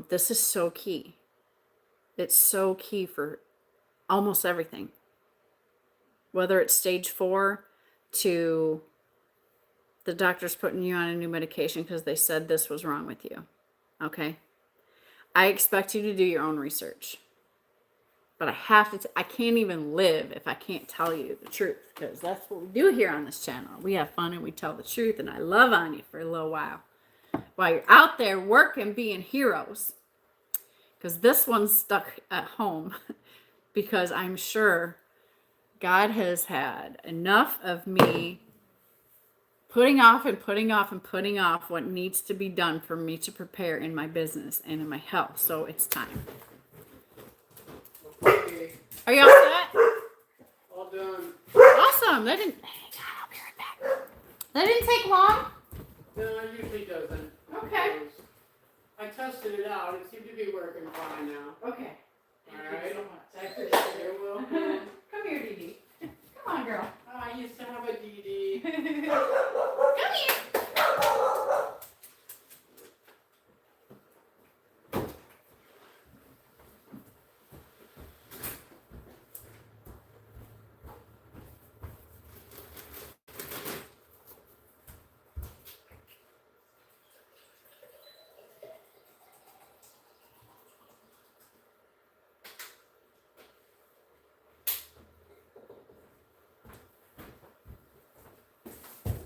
this is so key. It's so key for almost everything. Whether it's stage 4 to the doctor's putting you on a new medication because they said this was wrong with you. Okay? I expect you to do your own research. But I have to, I can't even live if I can't tell you the truth, because that's what we do here on this channel. We have fun and we tell the truth, and I love on you for a little while you're out there working, being heroes. Because this one's stuck at home because I'm sure God has had enough of me putting off and putting off and putting off what needs to be done for me to prepare in my business and in my health. So it's time. Okay. Are you all set? All done. Awesome. That didn't. Hang on, I'll be right back. That didn't take long. No, it usually doesn't. Okay. I tested it out. It seemed to be working fine now. Okay. All right. Thank you so much. I appreciate it. You're welcome. Come here, Dee Dee. Come on, girl. Oh, I used to have a DD. Come here.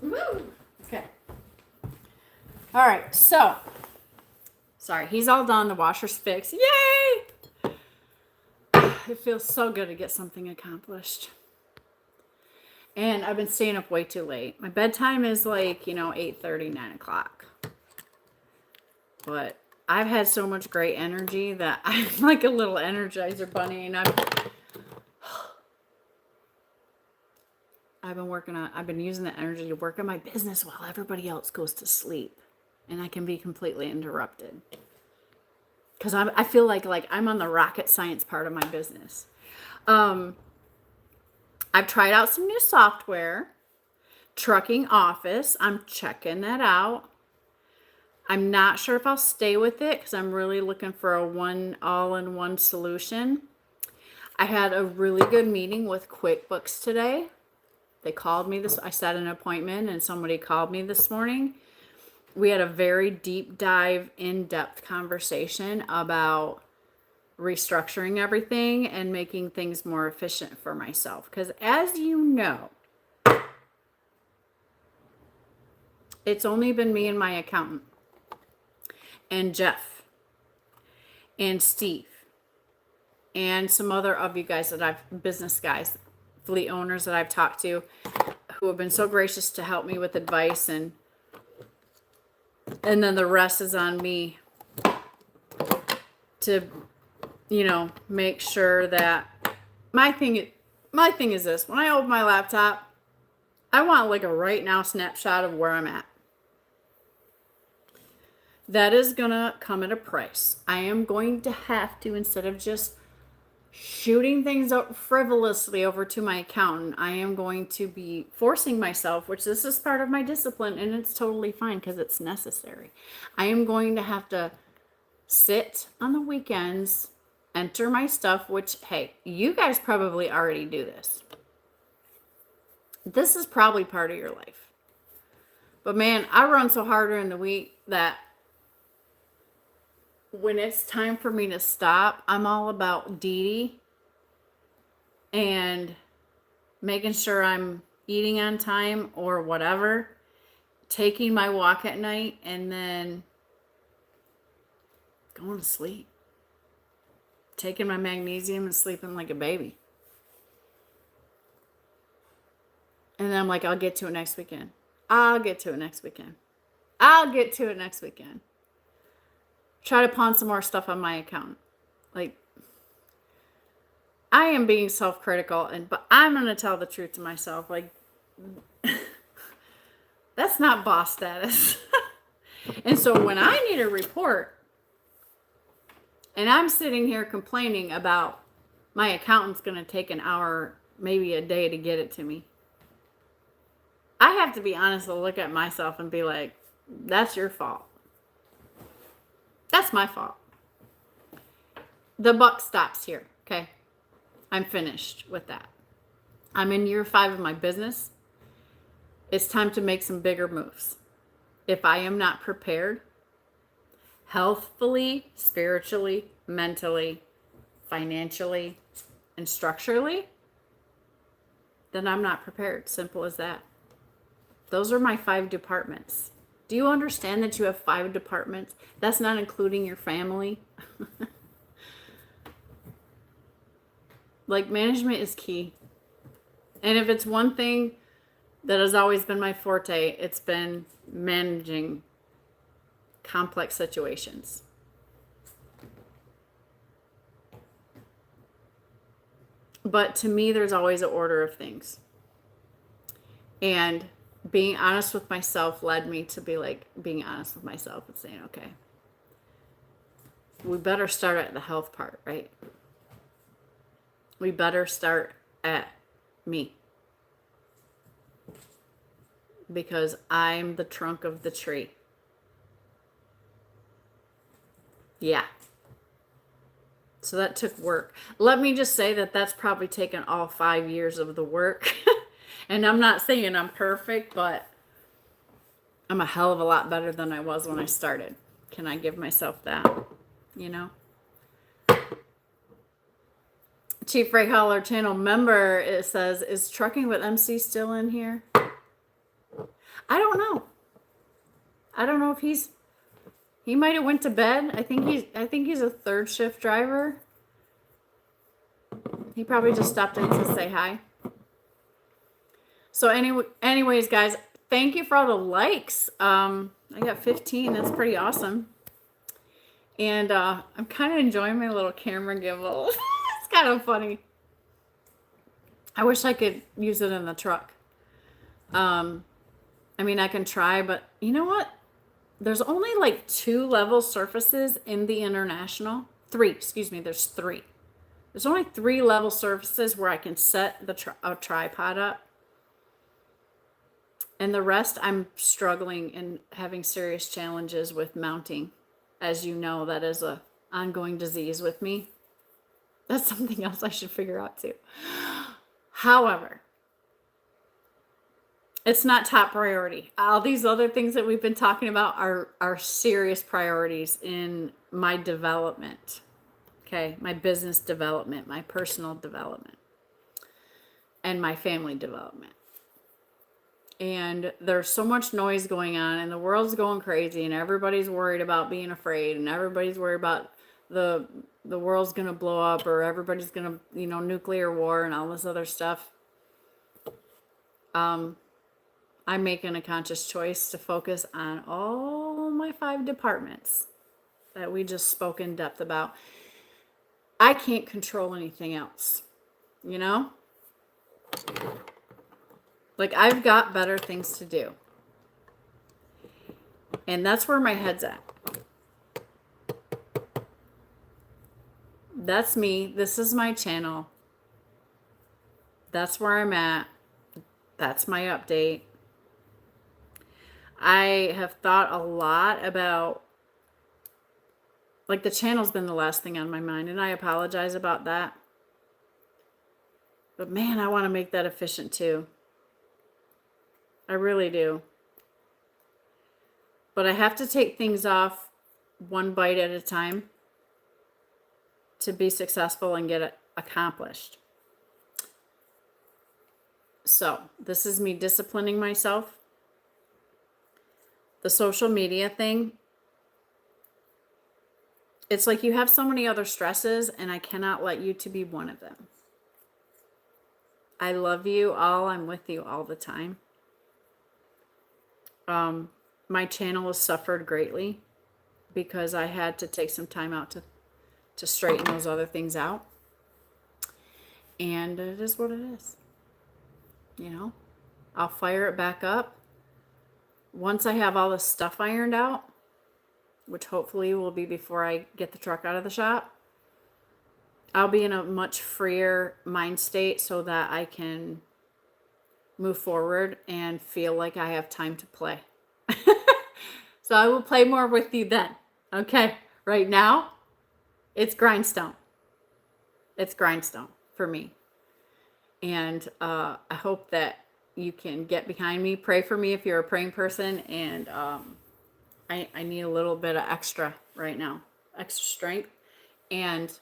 Woo. Okay. All right. So, sorry, he's all done. The washer's fixed. Yay! It feels so good to get something accomplished. And I've been staying up way too late. My bedtime is like, 8:30, 9 o'clock. But I've had so much great energy that I'm like a little Energizer bunny, and I've been using the energy to work on my business while everybody else goes to sleep. And I can be completely interrupted. Because I feel like I'm on the rocket science part of my business. I've tried out some new software. Trucking Office. I'm checking that out. I'm not sure if I'll stay with it because I'm really looking for a all-in-one solution. I had a really good meeting with QuickBooks today. They called me I set an appointment and somebody called me this morning. We had a very deep dive, in-depth conversation about restructuring everything and making things more efficient for myself. Because as you know, it's only been me and my accountant and Jeff and Steve and some other of you guys business guys, fleet owners that I've talked to who have been so gracious to help me with advice, and then the rest is on me to, make sure that my thing is this. When I open my laptop, I want like a right now snapshot of where I'm at. That is going to come at a price. I am going to have to, instead of just shooting things out frivolously over to my accountant, I am going to be forcing myself, which this is part of my discipline, and it's totally fine because it's necessary. I am going to have to sit on the weekends, enter my stuff, which, hey, you guys probably already do this. This is probably part of your life. But man, I run so hard during the week that when it's time for me to stop, I'm all about Dee Dee and making sure I'm eating on time or whatever, taking my walk at night, and then going to sleep. Taking my magnesium and sleeping like a baby. And then I'm like, I'll get to it next weekend. I'll get to it next weekend. I'll get to it next weekend. Try to pawn some more stuff on my account. Like, I am being self-critical, but I'm going to tell the truth to myself. Like, that's not boss status. And so when I need a report, and I'm sitting here complaining about my accountant's going to take an hour, maybe a day to get it to me. I have to be honest and look at myself and be like, that's your fault. That's my fault. The buck stops here, okay? I'm finished with that. I'm in year 5 of my business. It's time to make some bigger moves. If I am not prepared, healthfully, spiritually, mentally, financially, and structurally, then I'm not prepared. Simple as that. Those are my 5 departments. Do you understand that you have 5 departments? That's not including your family. Like, management is key. And if it's one thing that has always been my forte, it's been managing complex situations. But to me, there's always an order of things. And being honest with myself led me to be like, being honest with myself and saying, okay, we better start at the health part, right? We better start at me. Because I'm the trunk of the tree. Yeah. So that took work. Let me just say that that's probably taken all 5 years of the work. And I'm not saying I'm perfect, but I'm a hell of a lot better than I was when I started. Can I give myself that? You know? Chief Ray Holler channel member, it says, is Trucking with MC still in here? I don't know. I don't know if he might have went to bed. I think he's a 3rd shift driver. He probably just stopped in to say hi. So anyways, guys, thank you for all the likes. I got 15. That's pretty awesome. And I'm kind of enjoying my little camera gimbal. It's kind of funny. I wish I could use it in the truck. I mean, I can try, but you know what? There's only like 2 level surfaces in the International. 3, excuse me, there's 3. There's only 3 level surfaces where I can set a tripod up. And the rest, I'm struggling and having serious challenges with mounting. As you know, that is an ongoing disease with me. That's something else I should figure out too. However, it's not top priority. All these other things that we've been talking about are serious priorities in my development. Okay, my business development, my personal development, and my family development. And there's so much noise going on, and the world's going crazy, and everybody's worried about being afraid, and everybody's worried about the world's going to blow up, or everybody's going to, nuclear war and all this other stuff. I'm making a conscious choice to focus on all my 5 departments that we just spoke in depth about. I can't control anything else, Like, I've got better things to do. And that's where my head's at. That's me. This is my channel. That's where I'm at. That's my update. I have thought a lot about, like, the channel's been the last thing on my mind, and I apologize about that. But man, I want to make that efficient too. I really do. But I have to take things off one bite at a time to be successful and get it accomplished. So this is me disciplining myself. The social media thing, it's like you have so many other stresses, and I cannot let you to be one of them. I love you all. I'm with you all the time. My channel has suffered greatly because I had to take some time out to straighten those other things out. And it is what it is. I'll fire it back up. Once I have all this stuff ironed out, which hopefully will be before I get the truck out of the shop, I'll be in a much freer mind state so that I can move forward and feel like I have time to play. So I will play more with you then. Okay. Right now, it's grindstone. It's grindstone for me. And I hope that you can get behind me. Pray for me if you're a praying person. And I need a little bit of extra right now, extra strength. And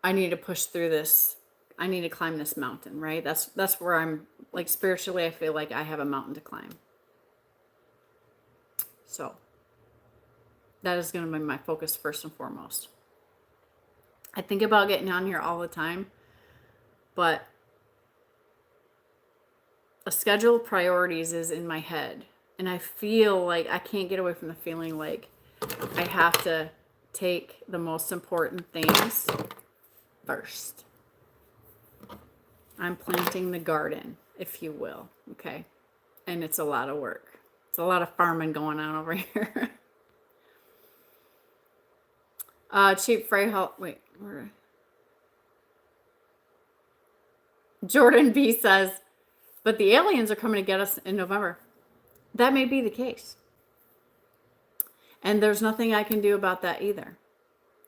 I need to push through this. I need to climb this mountain, right? That's where I'm, like, spiritually, I feel like I have a mountain to climb. So that is going to be my focus first and foremost. I think about getting on here all the time, but a schedule of priorities is in my head. And I feel like I can't get away from the feeling like I have to take the most important things first. I'm planting the garden, if you will, okay? And it's a lot of work. It's a lot of farming going on over here. Cheap freight haul. Wait, where? Jordan B says, but the aliens are coming to get us in November. That may be the case. And there's nothing I can do about that either,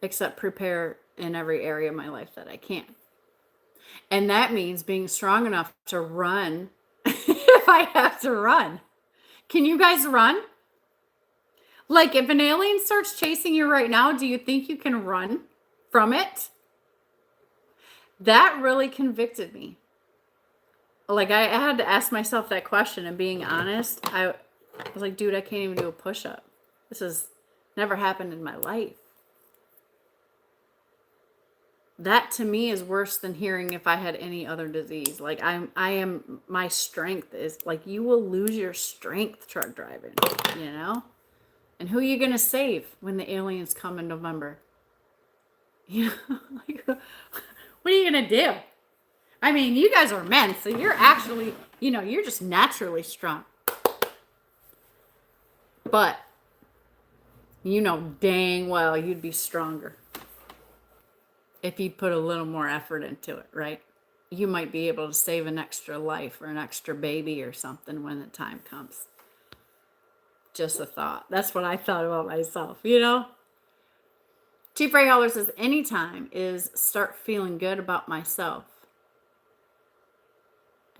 except prepare in every area of my life that I can. And that means being strong enough to run if I have to run. Can you guys run? Like, if an alien starts chasing you right now, do you think you can run from it? That really convicted me. Like, I had to ask myself that question, and being honest, I was like, dude, I can't even do a push-up. This has never happened in my life. That to me is worse than hearing if I had any other disease. Like, my strength is like, you will lose your strength truck driving, you know? And who are you going to save when the aliens come in November? You know, like, what are you going to do? I mean, you guys are men, so you're actually, you know, you're just naturally strong. But you know dang well you'd be stronger if you put a little more effort into it, right? You might be able to save an extra life or an extra baby or something when the time comes. Just a thought. That's what I thought about myself, you know? Chief Ray Holler says, anytime is start feeling good about myself.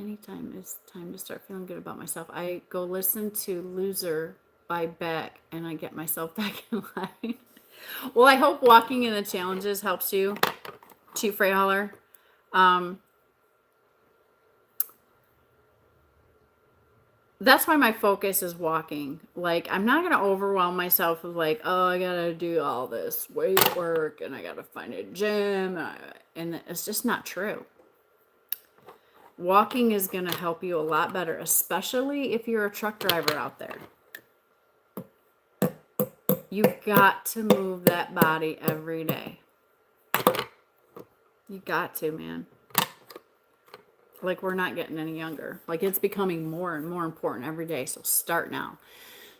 Anytime is time to start feeling good about myself. I go listen to Loser by Beck and I get myself back in line. Well, I hope walking in the challenges helps you, Chief Ray Holler. That's why my focus is walking. Like, I'm not going to overwhelm myself with like, oh, I got to do all this weight work and I got to find a gym. And it's just not true. Walking is going to help you a lot better, especially if you're a truck driver out there. You've got to move that body every day. You got to, man. Like, we're not getting any younger. Like, it's becoming more and more important every day. So start now.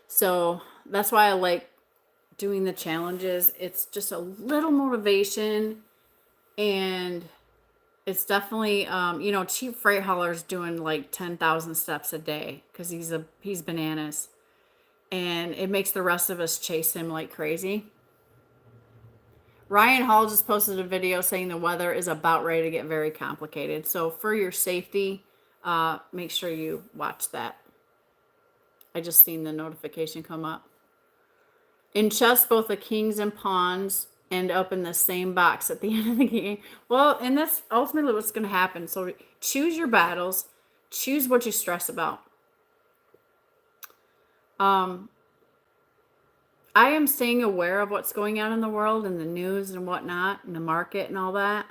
So that's why I like doing the challenges. It's just a little motivation, and it's definitely, you know, Chief Freight Hauler's doing like 10,000 steps a day because he's bananas. And it makes the rest of us chase him like crazy. Ryan Hall just posted a video saying the weather is about ready to get very complicated. So for your safety, make sure you watch that. I just seen the notification come up. In chess, both the kings and pawns end up in the same box at the end of the game. Well, and that's ultimately what's going to happen. So choose your battles. Choose what you stress about. I am staying aware of what's going on in the world and the news and whatnot and the market and all that.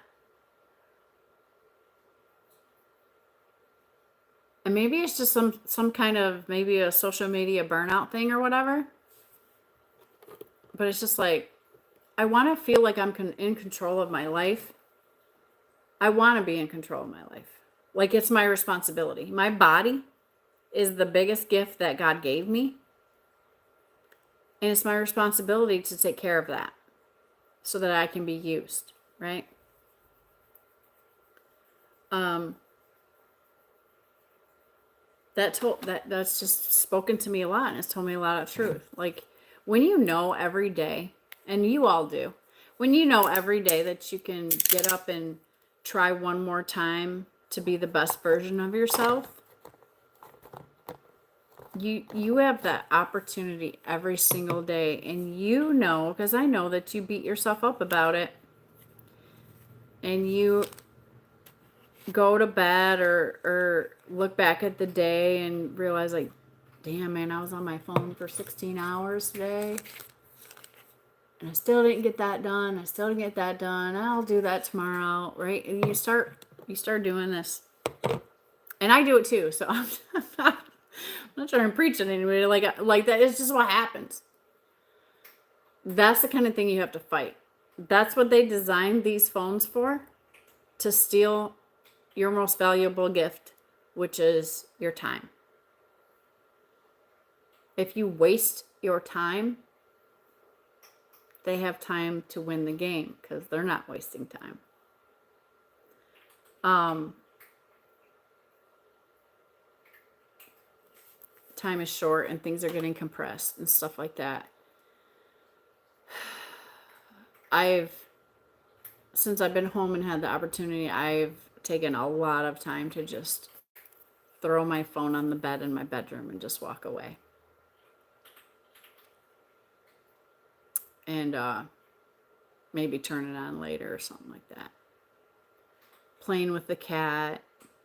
And maybe it's just some kind of, maybe a social media burnout thing or whatever. But it's just like, I want to feel like I'm in control of my life. I want to be in control of my life. Like, it's my responsibility. My body is the biggest gift that God gave me. And it's my responsibility to take care of that. so that I can be used, right? That's just spoken to me a lot, and it's told me a lot of truth. Like, when you know every day, and you all do, when you know every day that you can get up and try one more time to be the best version of yourself, you have that opportunity every single day. And you know, because I know that you beat yourself up about it, and you go to bed or look back at the day and realize, like, damn, man, I was on my phone for 16 hours today and I still didn't get that done. I'll do that tomorrow, right? And you start doing this. And I do it too. So I'm not trying to preach at anybody like that. It's just what happens. That's the kind of thing you have to fight. That's what they designed these phones for, to steal your most valuable gift, which is your time. If you waste your time, they have time to win the game because they're not wasting time. Time is short and things are getting compressed and stuff like that. Since I've been home and had the opportunity, I've taken a lot of time to just throw my phone on the bed in my bedroom and just walk away. And maybe turn it on later or something like that. Playing with the cat,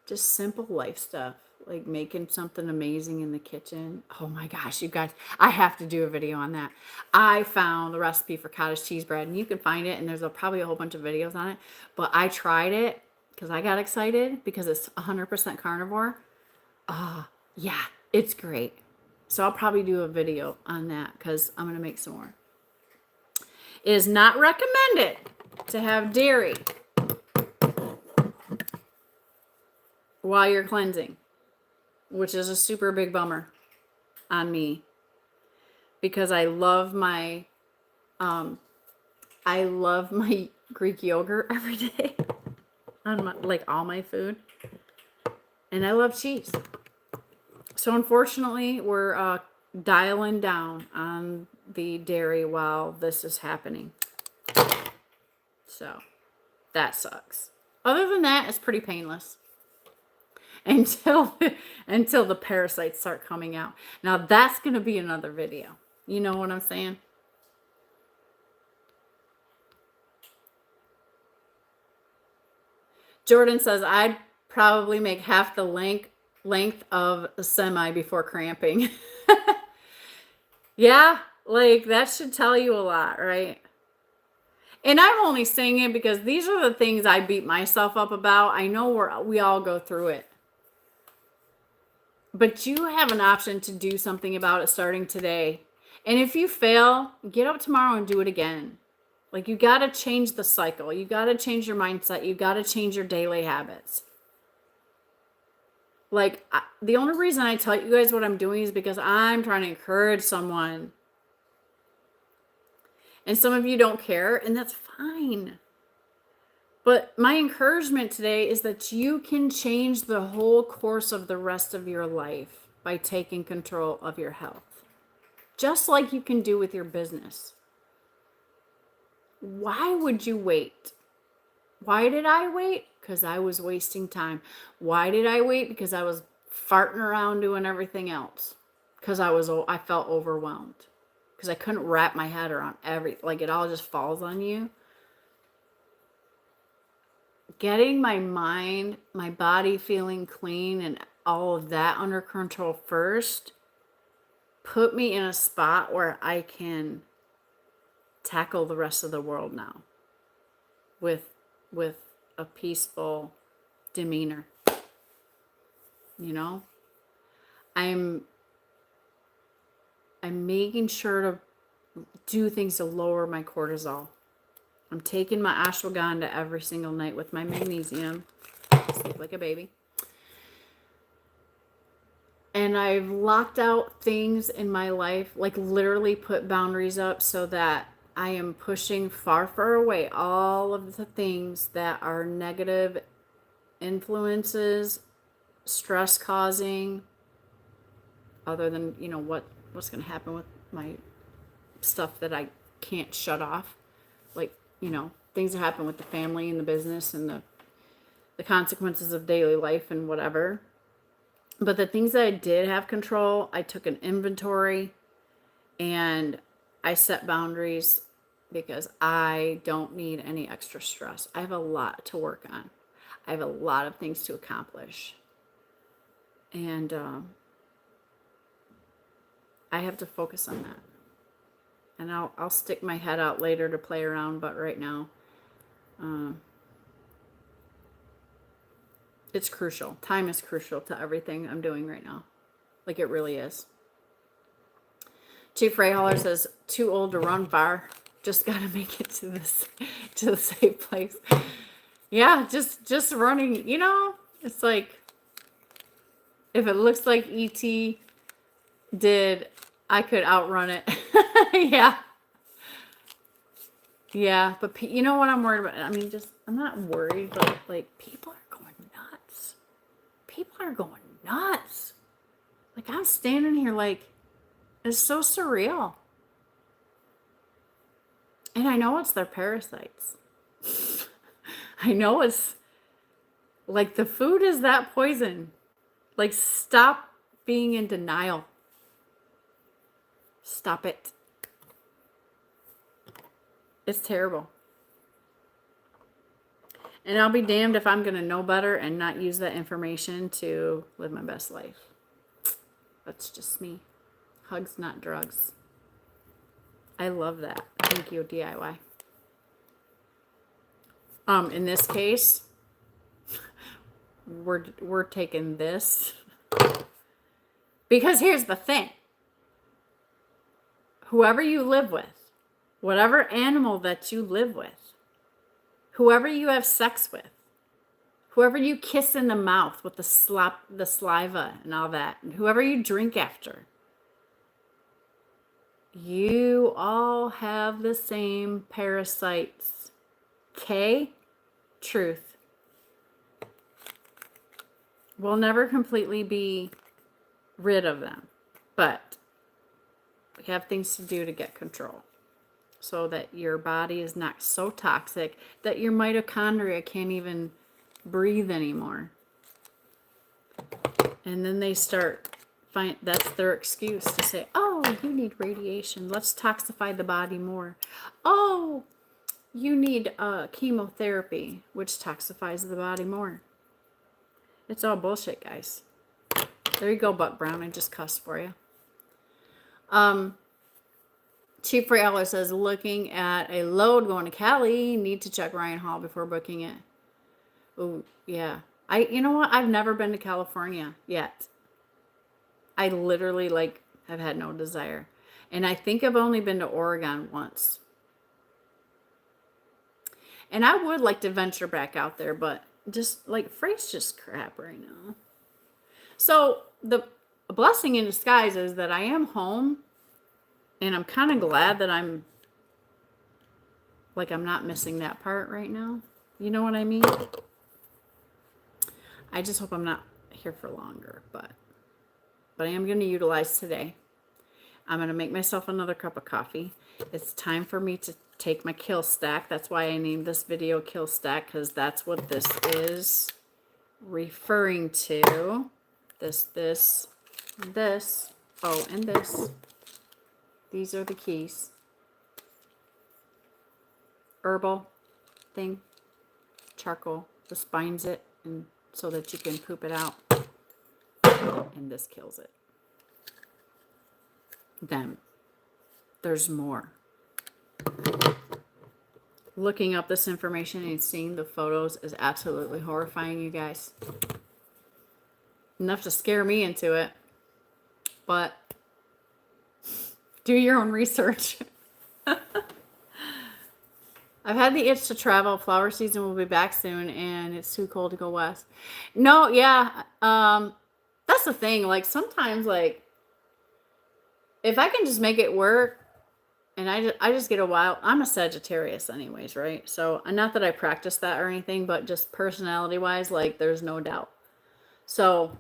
just simple life stuff, like making something amazing in the kitchen. Oh my gosh, you guys, I have to do a video on that. I found the recipe for cottage cheese bread, and you can find it, and there's probably a whole bunch of videos on it, but I tried it because I got excited because it's 100% carnivore. Yeah, it's great. So I'll probably do a video on that because I'm going to make some more. It is not recommended to have dairy while you're cleansing, which is a super big bummer on me because I love my Greek yogurt every day on all my food, and I love cheese. So unfortunately, we're dialing down on the dairy while this is happening. So that sucks. Other than that, it's pretty painless until the parasites start coming out. Now that's going to be another video. You know what I'm saying? Jordan says I'd probably make half the length of a semi before cramping. Yeah, like that should tell you a lot, right? And I'm only saying it because these are the things I beat myself up about. I know we all go through it. But you have an option to do something about it starting today. And if you fail, get up tomorrow and do it again. Like, you got to change the cycle. You got to change your mindset. You got to change your daily habits. Like, the only reason I tell you guys what I'm doing is because I'm trying to encourage someone. And some of you don't care, and that's fine. But my encouragement today is that you can change the whole course of the rest of your life by taking control of your health. Just like you can do with your business. Why would you wait? Why did I wait? Because I was wasting time. Why did I wait? Because I was farting around doing everything else. Because I felt overwhelmed. Because I couldn't wrap my head around it all just falls on you. Getting my mind, my body feeling clean and all of that under control first put me in a spot where I can tackle the rest of the world now with a peaceful demeanor. You know, I'm making sure to do things to lower my cortisol. I'm taking my ashwagandha every single night with my magnesium. Sleep like a baby. And I've locked out things in my life, like literally put boundaries up so that I am pushing far, far away all of the things that are negative influences, stress causing, other than, you know, what's going to happen with my stuff that I can't shut off. Like, you know, things that happen with the family and the business and the consequences of daily life and whatever. But the things that I did have control, I took an inventory and I set boundaries because I don't need any extra stress. I have a lot to work on. I have a lot of things to accomplish. And I have to focus on that. And I'll stick my head out later to play around, but right now, it's crucial. Time is crucial to everything I'm doing right now. Like, it really is. Chief Ray Holler says, too old to run far. Just got to make it to the safe place. Yeah, just running, you know, it's like, if it looks like E.T. did, I could outrun it. Yeah. Yeah, but you know what I'm worried about? I mean, I'm not worried, but like, people are going nuts. People are going nuts. Like, I'm standing here like, it's so surreal. And I know it's their parasites. I know it's like, the food is that poison. Like, stop being in denial. Stop it. It's terrible. And I'll be damned if I'm going to know better and not use that information to live my best life. That's just me. Hugs, not drugs. I love that. Thank you, DIY. In this case, we're taking this. Because here's the thing. Whoever you live with, whatever animal that you live with, whoever you have sex with, whoever you kiss in the mouth with the saliva and all that, and whoever you drink after, you all have the same parasites. Okay? Truth. We'll never completely be rid of them, but we have things to do to get control so that your body is not so toxic that your mitochondria can't even breathe anymore. And then they that's their excuse to say, oh, you need radiation. Let's toxify the body more. Oh, you need chemotherapy, which toxifies the body more. It's all bullshit, guys. There you go, Buck Brown. I just cussed for you. Chief Rayaler says, looking at a load going to Cali, need to check Ryan Hall before booking it. Oh, yeah. You know what? I've never been to California yet. I literally, have had no desire. And I think I've only been to Oregon once. And I would like to venture back out there, but freight's just crap right now. So the blessing in disguise is that I am home, and I'm kind of glad that I'm not missing that part right now. You know what I mean? I just hope I'm not here for longer, but I am going to utilize today. I'm going to make myself another cup of coffee. It's time for me to take my kill stack. That's why I named this video Kill Stack, because that's what this is referring to. This. Oh, and this. These are the keys. Herbal thing. Charcoal. This binds it and so that you can poop it out. And this kills it. Then there's more. Looking up this information and seeing the photos is absolutely horrifying, you guys. Enough to scare me into it. But do your own research. I've had the itch to travel. Flower season will be back soon, and it's too cold to go west. No, yeah. That's the thing. Sometimes, if I can just make it work And I just get a wild, I'm a Sagittarius anyways, right? So, not that I practice that or anything, but just personality wise, like there's no doubt. So,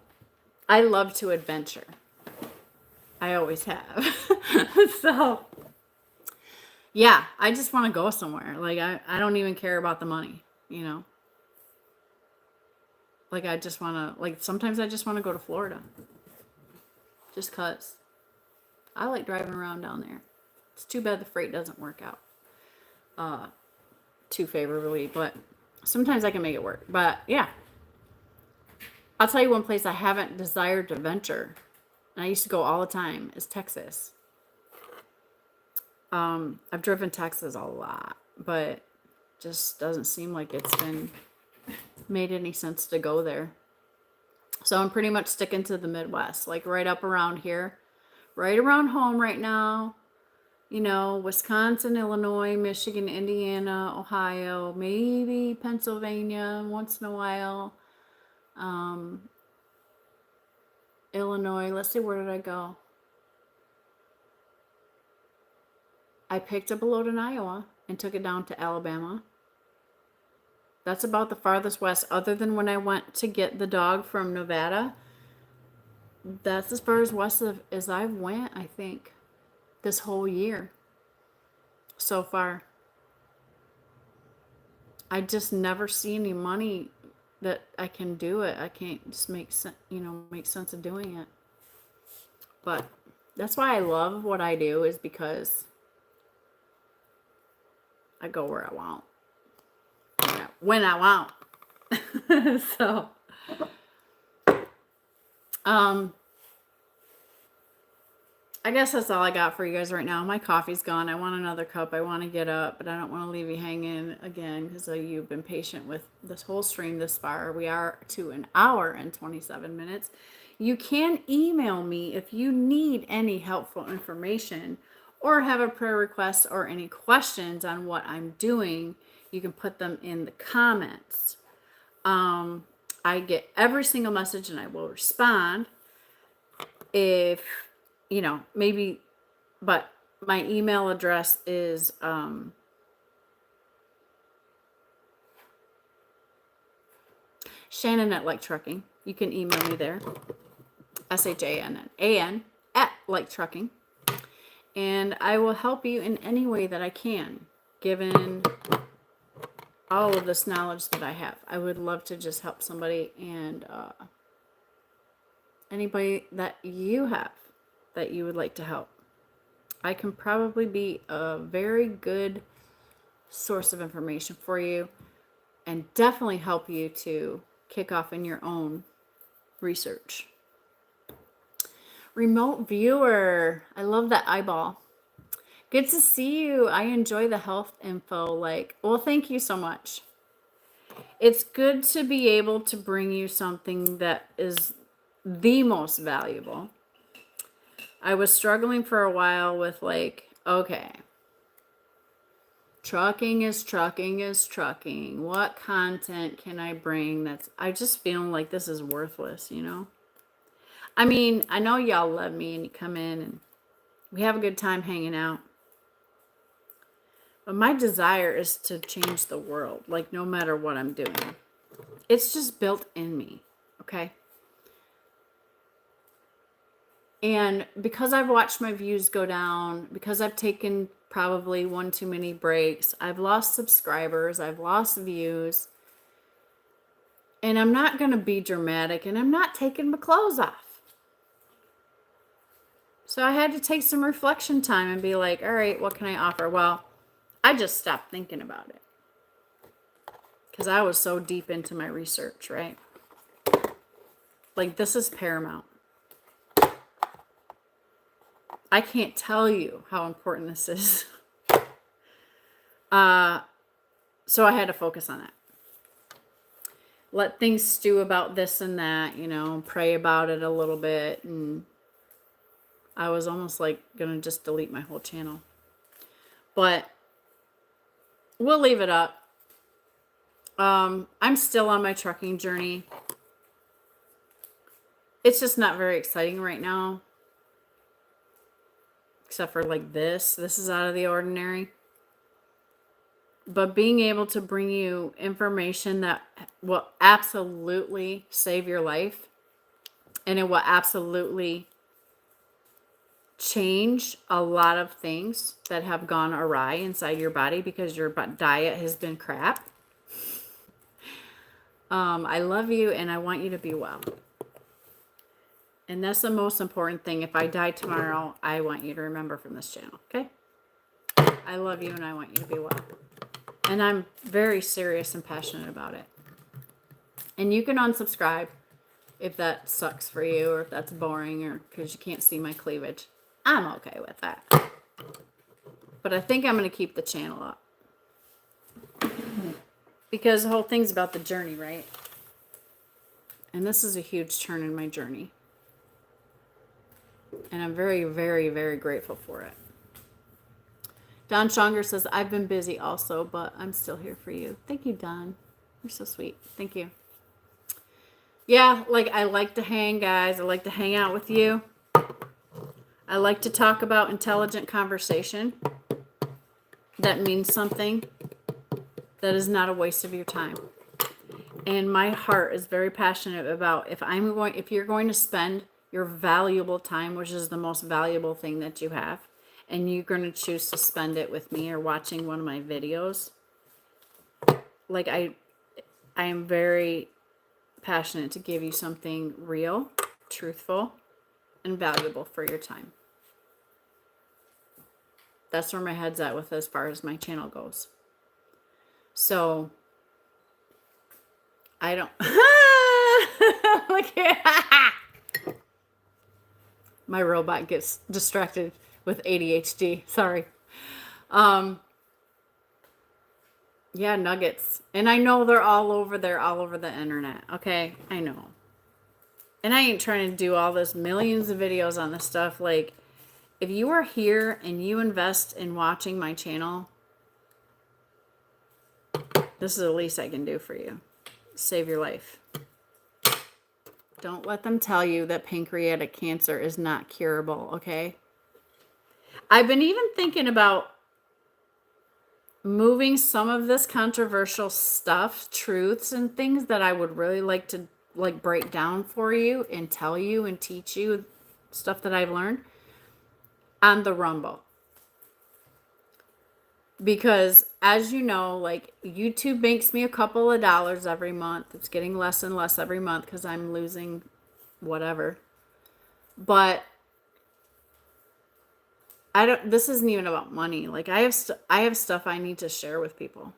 I love to adventure. I always have. So, yeah, I just want to go somewhere. Like, I don't even care about the money, you know? Like, I just want to, like, sometimes I just want to go to Florida. Just because I like driving around down there. It's too bad the freight doesn't work out too favorably, but sometimes I can make it work. But yeah, I'll tell you one place I haven't desired to venture, and I used to go all the time, is Texas. I've driven Texas a lot, but just doesn't seem like it's been made any sense to go there. So I'm pretty much sticking to the Midwest, like right up around here, right around home right now. You know, Wisconsin, Illinois, Michigan, Indiana, Ohio, maybe Pennsylvania once in a while. Illinois. Let's see, where did I go? I picked up a load in Iowa and took it down to Alabama. That's about the farthest west, other than when I went to get the dog from Nevada. That's as far as west as I've went, I think, this whole year so far. I just never see any money that I can do it. I can't just make sense, make sense of doing it. But that's why I love what I do, is because I go where I want, when I want. So, I guess that's all I got for you guys right now. My coffee's gone. I want another cup. I want to get up, but I don't want to leave you hanging again, because you've been patient with this whole stream this far. We are to an hour and 27 minutes. You can email me if you need any helpful information or have a prayer request or any questions on what I'm doing. You can put them in the comments. I get every single message and I will respond. If maybe, but my email address is Shannon at Like Trucking. You can email me there. SHANNAN at Like Trucking. And I will help you in any way that I can, given all of this knowledge that I have. I would love to just help somebody, and anybody that you have that you would like to help. I can probably be a very good source of information for you, and definitely help you to kick off in your own research. Remote viewer. I love that eyeball. Good to see you. I enjoy the health info. Well, thank you so much. It's good to be able to bring you something that is the most valuable. I was struggling for a while with okay, trucking is trucking. What content can I bring I just feel like this is worthless, I mean, I know y'all love me and you come in and we have a good time hanging out. But my desire is to change the world, no matter what I'm doing. It's just built in me, okay? And because I've watched my views go down, because I've taken probably one too many breaks, I've lost subscribers, I've lost views, and I'm not going to be dramatic, and I'm not taking my clothes off. So I had to take some reflection time and be like, all right, what can I offer? Well, I just stopped thinking about it, because I was so deep into my research, right? This is paramount. I can't tell you how important this is. So I had to focus on it. Let things stew about this and that, pray about it a little bit. And I was almost going to just delete my whole channel. But we'll leave it up. I'm still on my trucking journey. It's just not very exciting right now. except for like this. This is out of the ordinary. But being able to bring you information that will absolutely save your life, and it will absolutely change a lot of things that have gone awry inside your body because your diet has been crap. I love you and I want you to be well. And that's the most important thing. If I die tomorrow, I want you to remember from this channel, okay? I love you and I want you to be well. And I'm very serious and passionate about it. And you can unsubscribe if that sucks for you or if that's boring or because you can't see my cleavage. I'm okay with that. But I think I'm going to keep the channel up. Because the whole thing's about the journey, right? And this is a huge turn in my journey. And I'm very, very, very grateful for it. Don Schonger says, I've been busy also, but I'm still here for you. Thank you, Don. You're so sweet. Thank you. Yeah, like I like to hang, guys. I like to hang out with you. I like to talk about intelligent conversation that means something, that is not a waste of your time. And my heart is very passionate about if you're going to spend your valuable time, which is the most valuable thing that you have, and you're going to choose to spend it with me or watching one of my videos, like I am very passionate to give you something real, truthful, and valuable for your time. That's where my head's at with as far as my channel goes. So I don't look at my robot gets distracted with ADHD. Sorry. Yeah, nuggets. And I know they're all over there, all over the internet. Okay, I know. And I ain't trying to do all this millions of videos on this stuff. Like, if you are here and you invest in watching my channel, this is the least I can do for you. Save your life. Don't let them tell you that pancreatic cancer is not curable, okay? I've been even thinking about moving some of this controversial stuff, truths and things that I would really like to like break down for you and tell you and teach you stuff that I've learned on the Rumble. Because as you know, like YouTube makes me a couple of dollars every month. It's getting less and less every month because I'm losing whatever. But this isn't even about money. Like I have stuff I need to share with people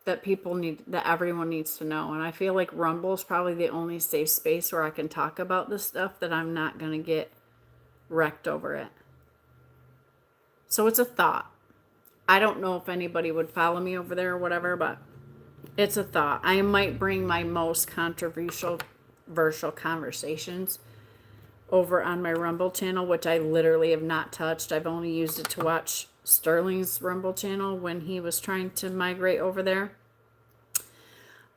that everyone needs to know. And I feel like Rumble is probably the only safe space where I can talk about this stuff that I'm not going to get wrecked over it. So it's a thought. I don't know if anybody would follow me over there or whatever, but it's a thought. I might bring my most controversial conversations over on my Rumble channel, which I literally have not touched. I've only used it to watch Sterling's Rumble channel when he was trying to migrate over there.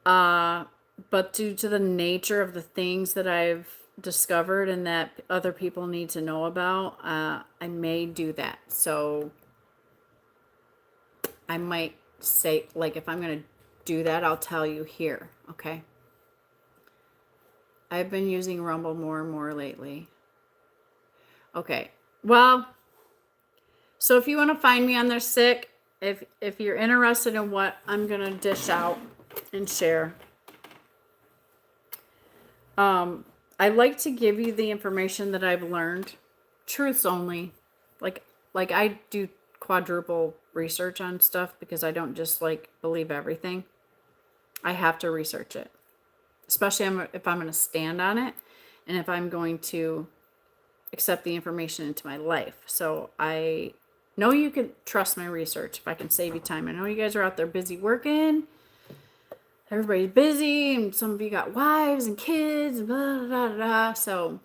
But due to the nature of the things that I've discovered and that other people need to know about, I may do that. So I might say, like, if I'm going to do that, I'll tell you here, okay? I've been using Rumble more and more lately. Okay, well, so if you want to find me on there sick, if you're interested in what I'm going to dish out and share, I like to give you the information that I've learned, truths only. Like I do quadruple research on stuff because I don't just like believe everything. I have to research it, especially if I'm going to stand on it and if I'm going to accept the information into my life. So I know you can trust my research if I can save you time. I know you guys are out there busy working. Everybody's busy and some of you got wives and kids and blah, blah, blah, blah. So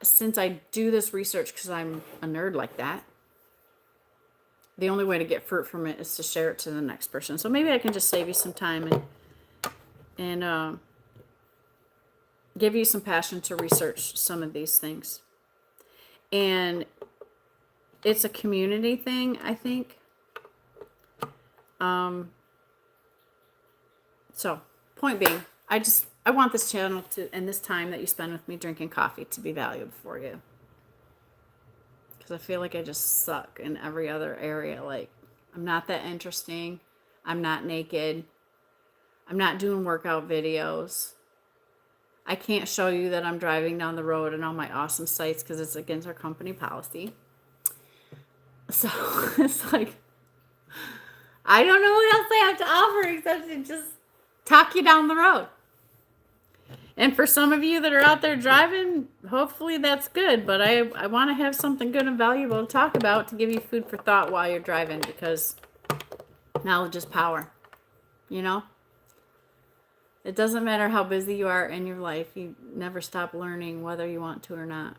since I do this research because I'm a nerd like that, the only way to get fruit from it is to share it to the next person. So maybe I can just save you some time and give you some passion to research some of these things. And it's a community thing, I think. So, point being, I want this channel to, and this time that you spend with me drinking coffee, to be valuable for you. Because I feel like I just suck in every other area. Like, I'm not that interesting. I'm not naked. I'm not doing workout videos. I can't show you that I'm driving down the road and all my awesome sights because it's against our company policy. So, it's like, I don't know what else I have to offer except to just talk you down the road. And for some of you that are out there driving, hopefully that's good. But I want to have something good and valuable to talk about to give you food for thought while you're driving, because knowledge is power. You know? It doesn't matter how busy you are in your life. You never stop learning whether you want to or not.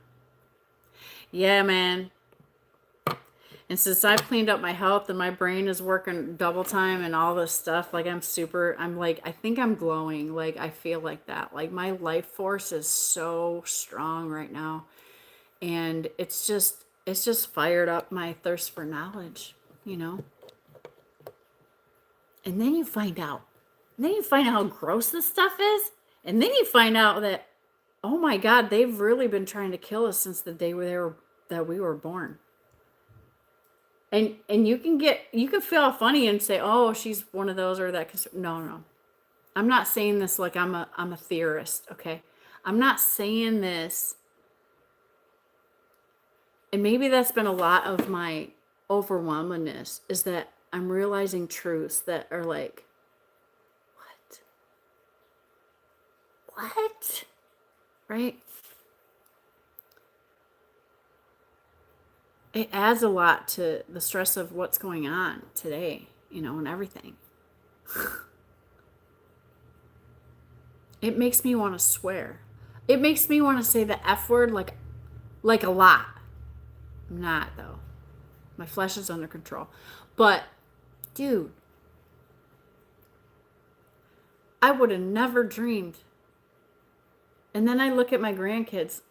Yeah, man. And since I've cleaned up my health and my brain is working double time and all this stuff, like I'm like, I think I'm glowing. Like, I feel like that. Like, my life force is so strong right now. And it's just fired up my thirst for knowledge, you know? And then you find out. And then you find out how gross this stuff is. And then you find out that, oh my God, they've really been trying to kill us since the day that we were born. And you can feel funny and say, oh, she's one of those or that. No. I'm not saying this like I'm a theorist, okay? I'm not saying this. And maybe that's been a lot of my overwhelmedness, is that I'm realizing truths that are like, what? Right? It adds a lot to the stress of what's going on today, you know, and everything. It makes me want to swear. It makes me want to say the F word like a lot. I'm not, though. My flesh is under control. But, dude, I would have never dreamed. And then I look at my grandkids.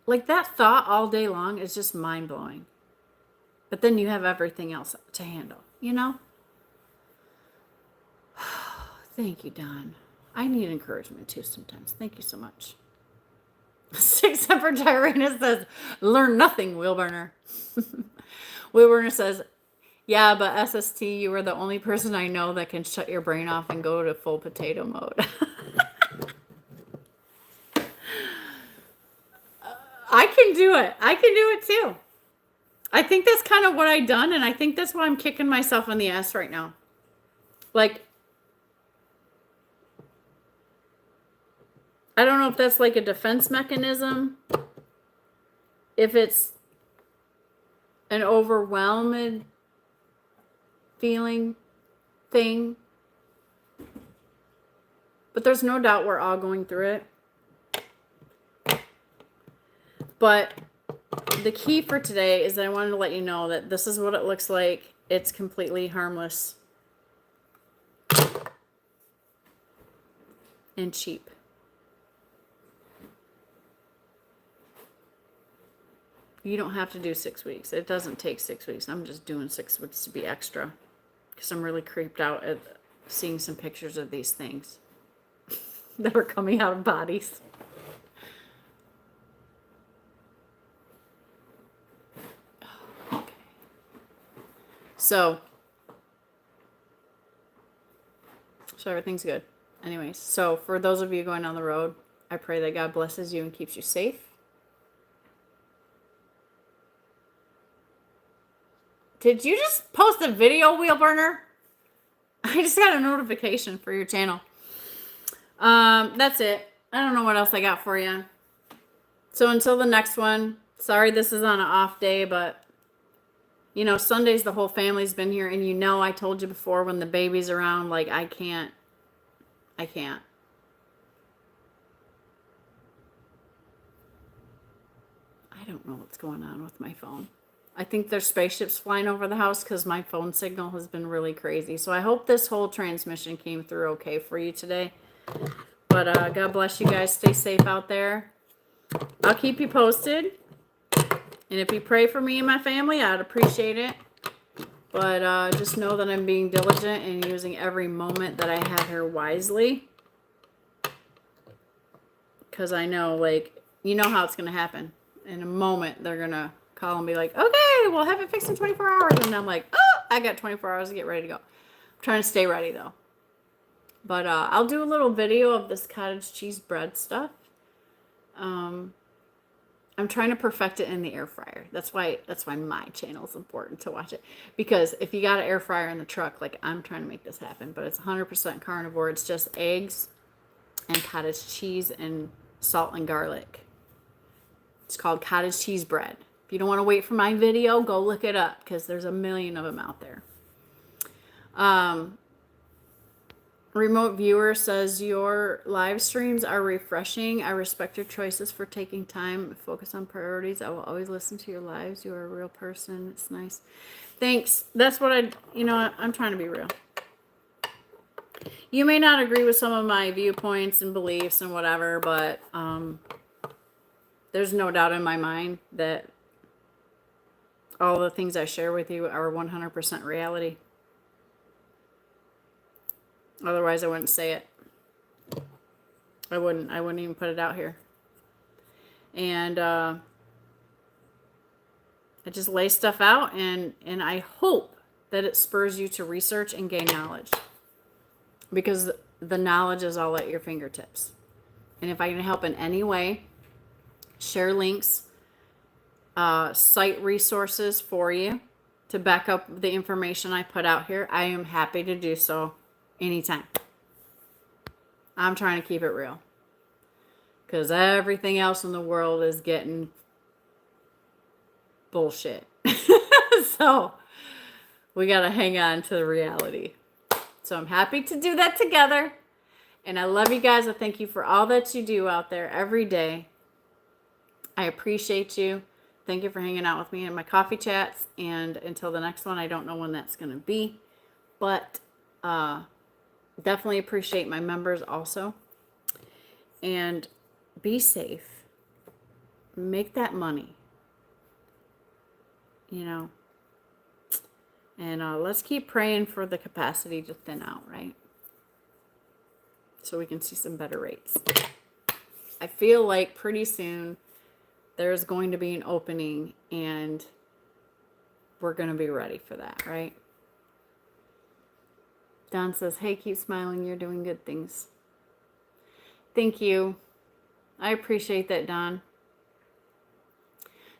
Like, that thought all day long is just mind-blowing. But then you have everything else to handle, you know? Thank you, Don. I need encouragement, too, sometimes. Thank you so much. Six Emperor Tyrannus says, learn nothing, Wheelburner. Wheelburner says, yeah, but SST, you are the only person I know that can shut your brain off and go to full potato mode. I can do it. I can do it too. I think that's kind of what I've done, and I think that's why I'm kicking myself in the ass right now. Like, I don't know if that's like a defense mechanism, if it's an overwhelmed feeling thing, but there's no doubt we're all going through it. But the key for today is that I wanted to let you know that this is what it looks like. It's completely harmless and cheap. You don't have to do 6 weeks. It doesn't take 6 weeks. I'm just doing 6 weeks to be extra, because I'm really creeped out at seeing some pictures of these things that are coming out of bodies. So everything's good. Anyways, so for those of you going on the road, I pray that God blesses you and keeps you safe. Did you just post a video, Wheelburner? I just got a notification for your channel. That's it. I don't know what else I got for you. So until the next one, sorry this is on an off day, but you know, Sundays the whole family's been here, and you know I told you before, when the baby's around, like, I can't. I don't know what's going on with my phone. I think there's spaceships flying over the house because my phone signal has been really crazy. So I hope this whole transmission came through okay for you today. But God bless you guys. Stay safe out there. I'll keep you posted. And if you pray for me and my family, I'd appreciate it. But just know that I'm being diligent and using every moment that I have here wisely. Because I know, like, you know how it's going to happen. In a moment, they're going to call and be like, okay, we'll have it fixed in 24 hours. And I'm like, oh, I got 24 hours to get ready to go. I'm trying to stay ready, though. But I'll do a little video of this cottage cheese bread stuff. I'm trying to perfect it in the air fryer. That's why my channel is important to watch it. Because if you got an air fryer in the truck, like I'm trying to make this happen, but it's 100% carnivore. It's just eggs and cottage cheese and salt and garlic. It's called cottage cheese bread. If you don't want to wait for my video, go look it up because there's a million of them out there. Remote viewer says your live streams are refreshing. I respect your choices for taking time. Focus on priorities. I will always listen to your lives. You are a real person. It's nice. Thanks. That's what I'm trying to be real. You may not agree with some of my viewpoints and beliefs and whatever, but there's no doubt in my mind that all the things I share with you are 100% reality. Otherwise, I wouldn't say it. I wouldn't even put it out here. And I just lay stuff out, and I hope that it spurs you to research and gain knowledge. Because the knowledge is all at your fingertips. And if I can help in any way, share links, cite resources for you to back up the information I put out here, I am happy to do so anytime. I'm trying to keep it real. Because everything else in the world is getting bullshit. So we got to hang on to the reality. So I'm happy to do that together. And I love you guys. I thank you for all that you do out there every day. I appreciate you. Thank you for hanging out with me in my coffee chats. And until the next one, I don't know when that's going to be. But definitely appreciate my members also. And be safe. Make that money. You know. And let's keep praying for the capacity to thin out, right? So we can see some better rates. I feel like pretty soon there's going to be an opening and we're going to be ready for that, right? Don says, hey, keep smiling. You're doing good things. Thank you. I appreciate that, Don.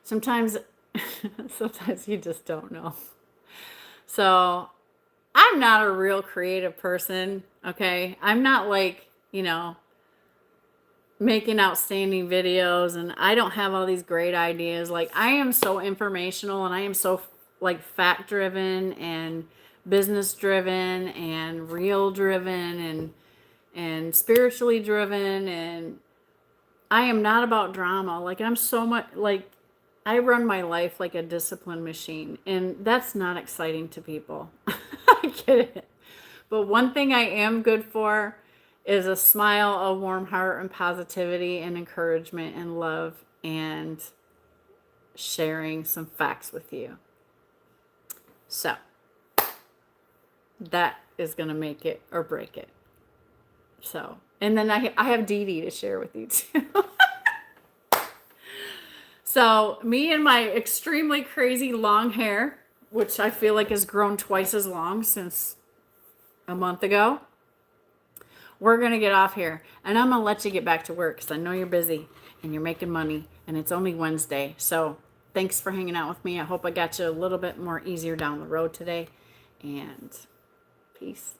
Sometimes you just don't know. So I'm not a real creative person, okay? I'm not like, making outstanding videos, and I don't have all these great ideas. Like, I am so informational, and I am so like fact driven and business driven and real driven and spiritually driven, and I am not about drama. Like, I'm so much like, I run my life like a disciplined machine, and that's not exciting to people. I get it. But one thing I am good for is a smile, a warm heart, and positivity and encouragement and love and sharing some facts with you. So that is going to make it or break it. So, and then I have Dee Dee to share with you too. So me and my extremely crazy long hair, which I feel like has grown twice as long since a month ago, we're going to get off here. And I'm going to let you get back to work because I know you're busy and you're making money and it's only Wednesday. So thanks for hanging out with me. I hope I got you a little bit more easier down the road today. And peace.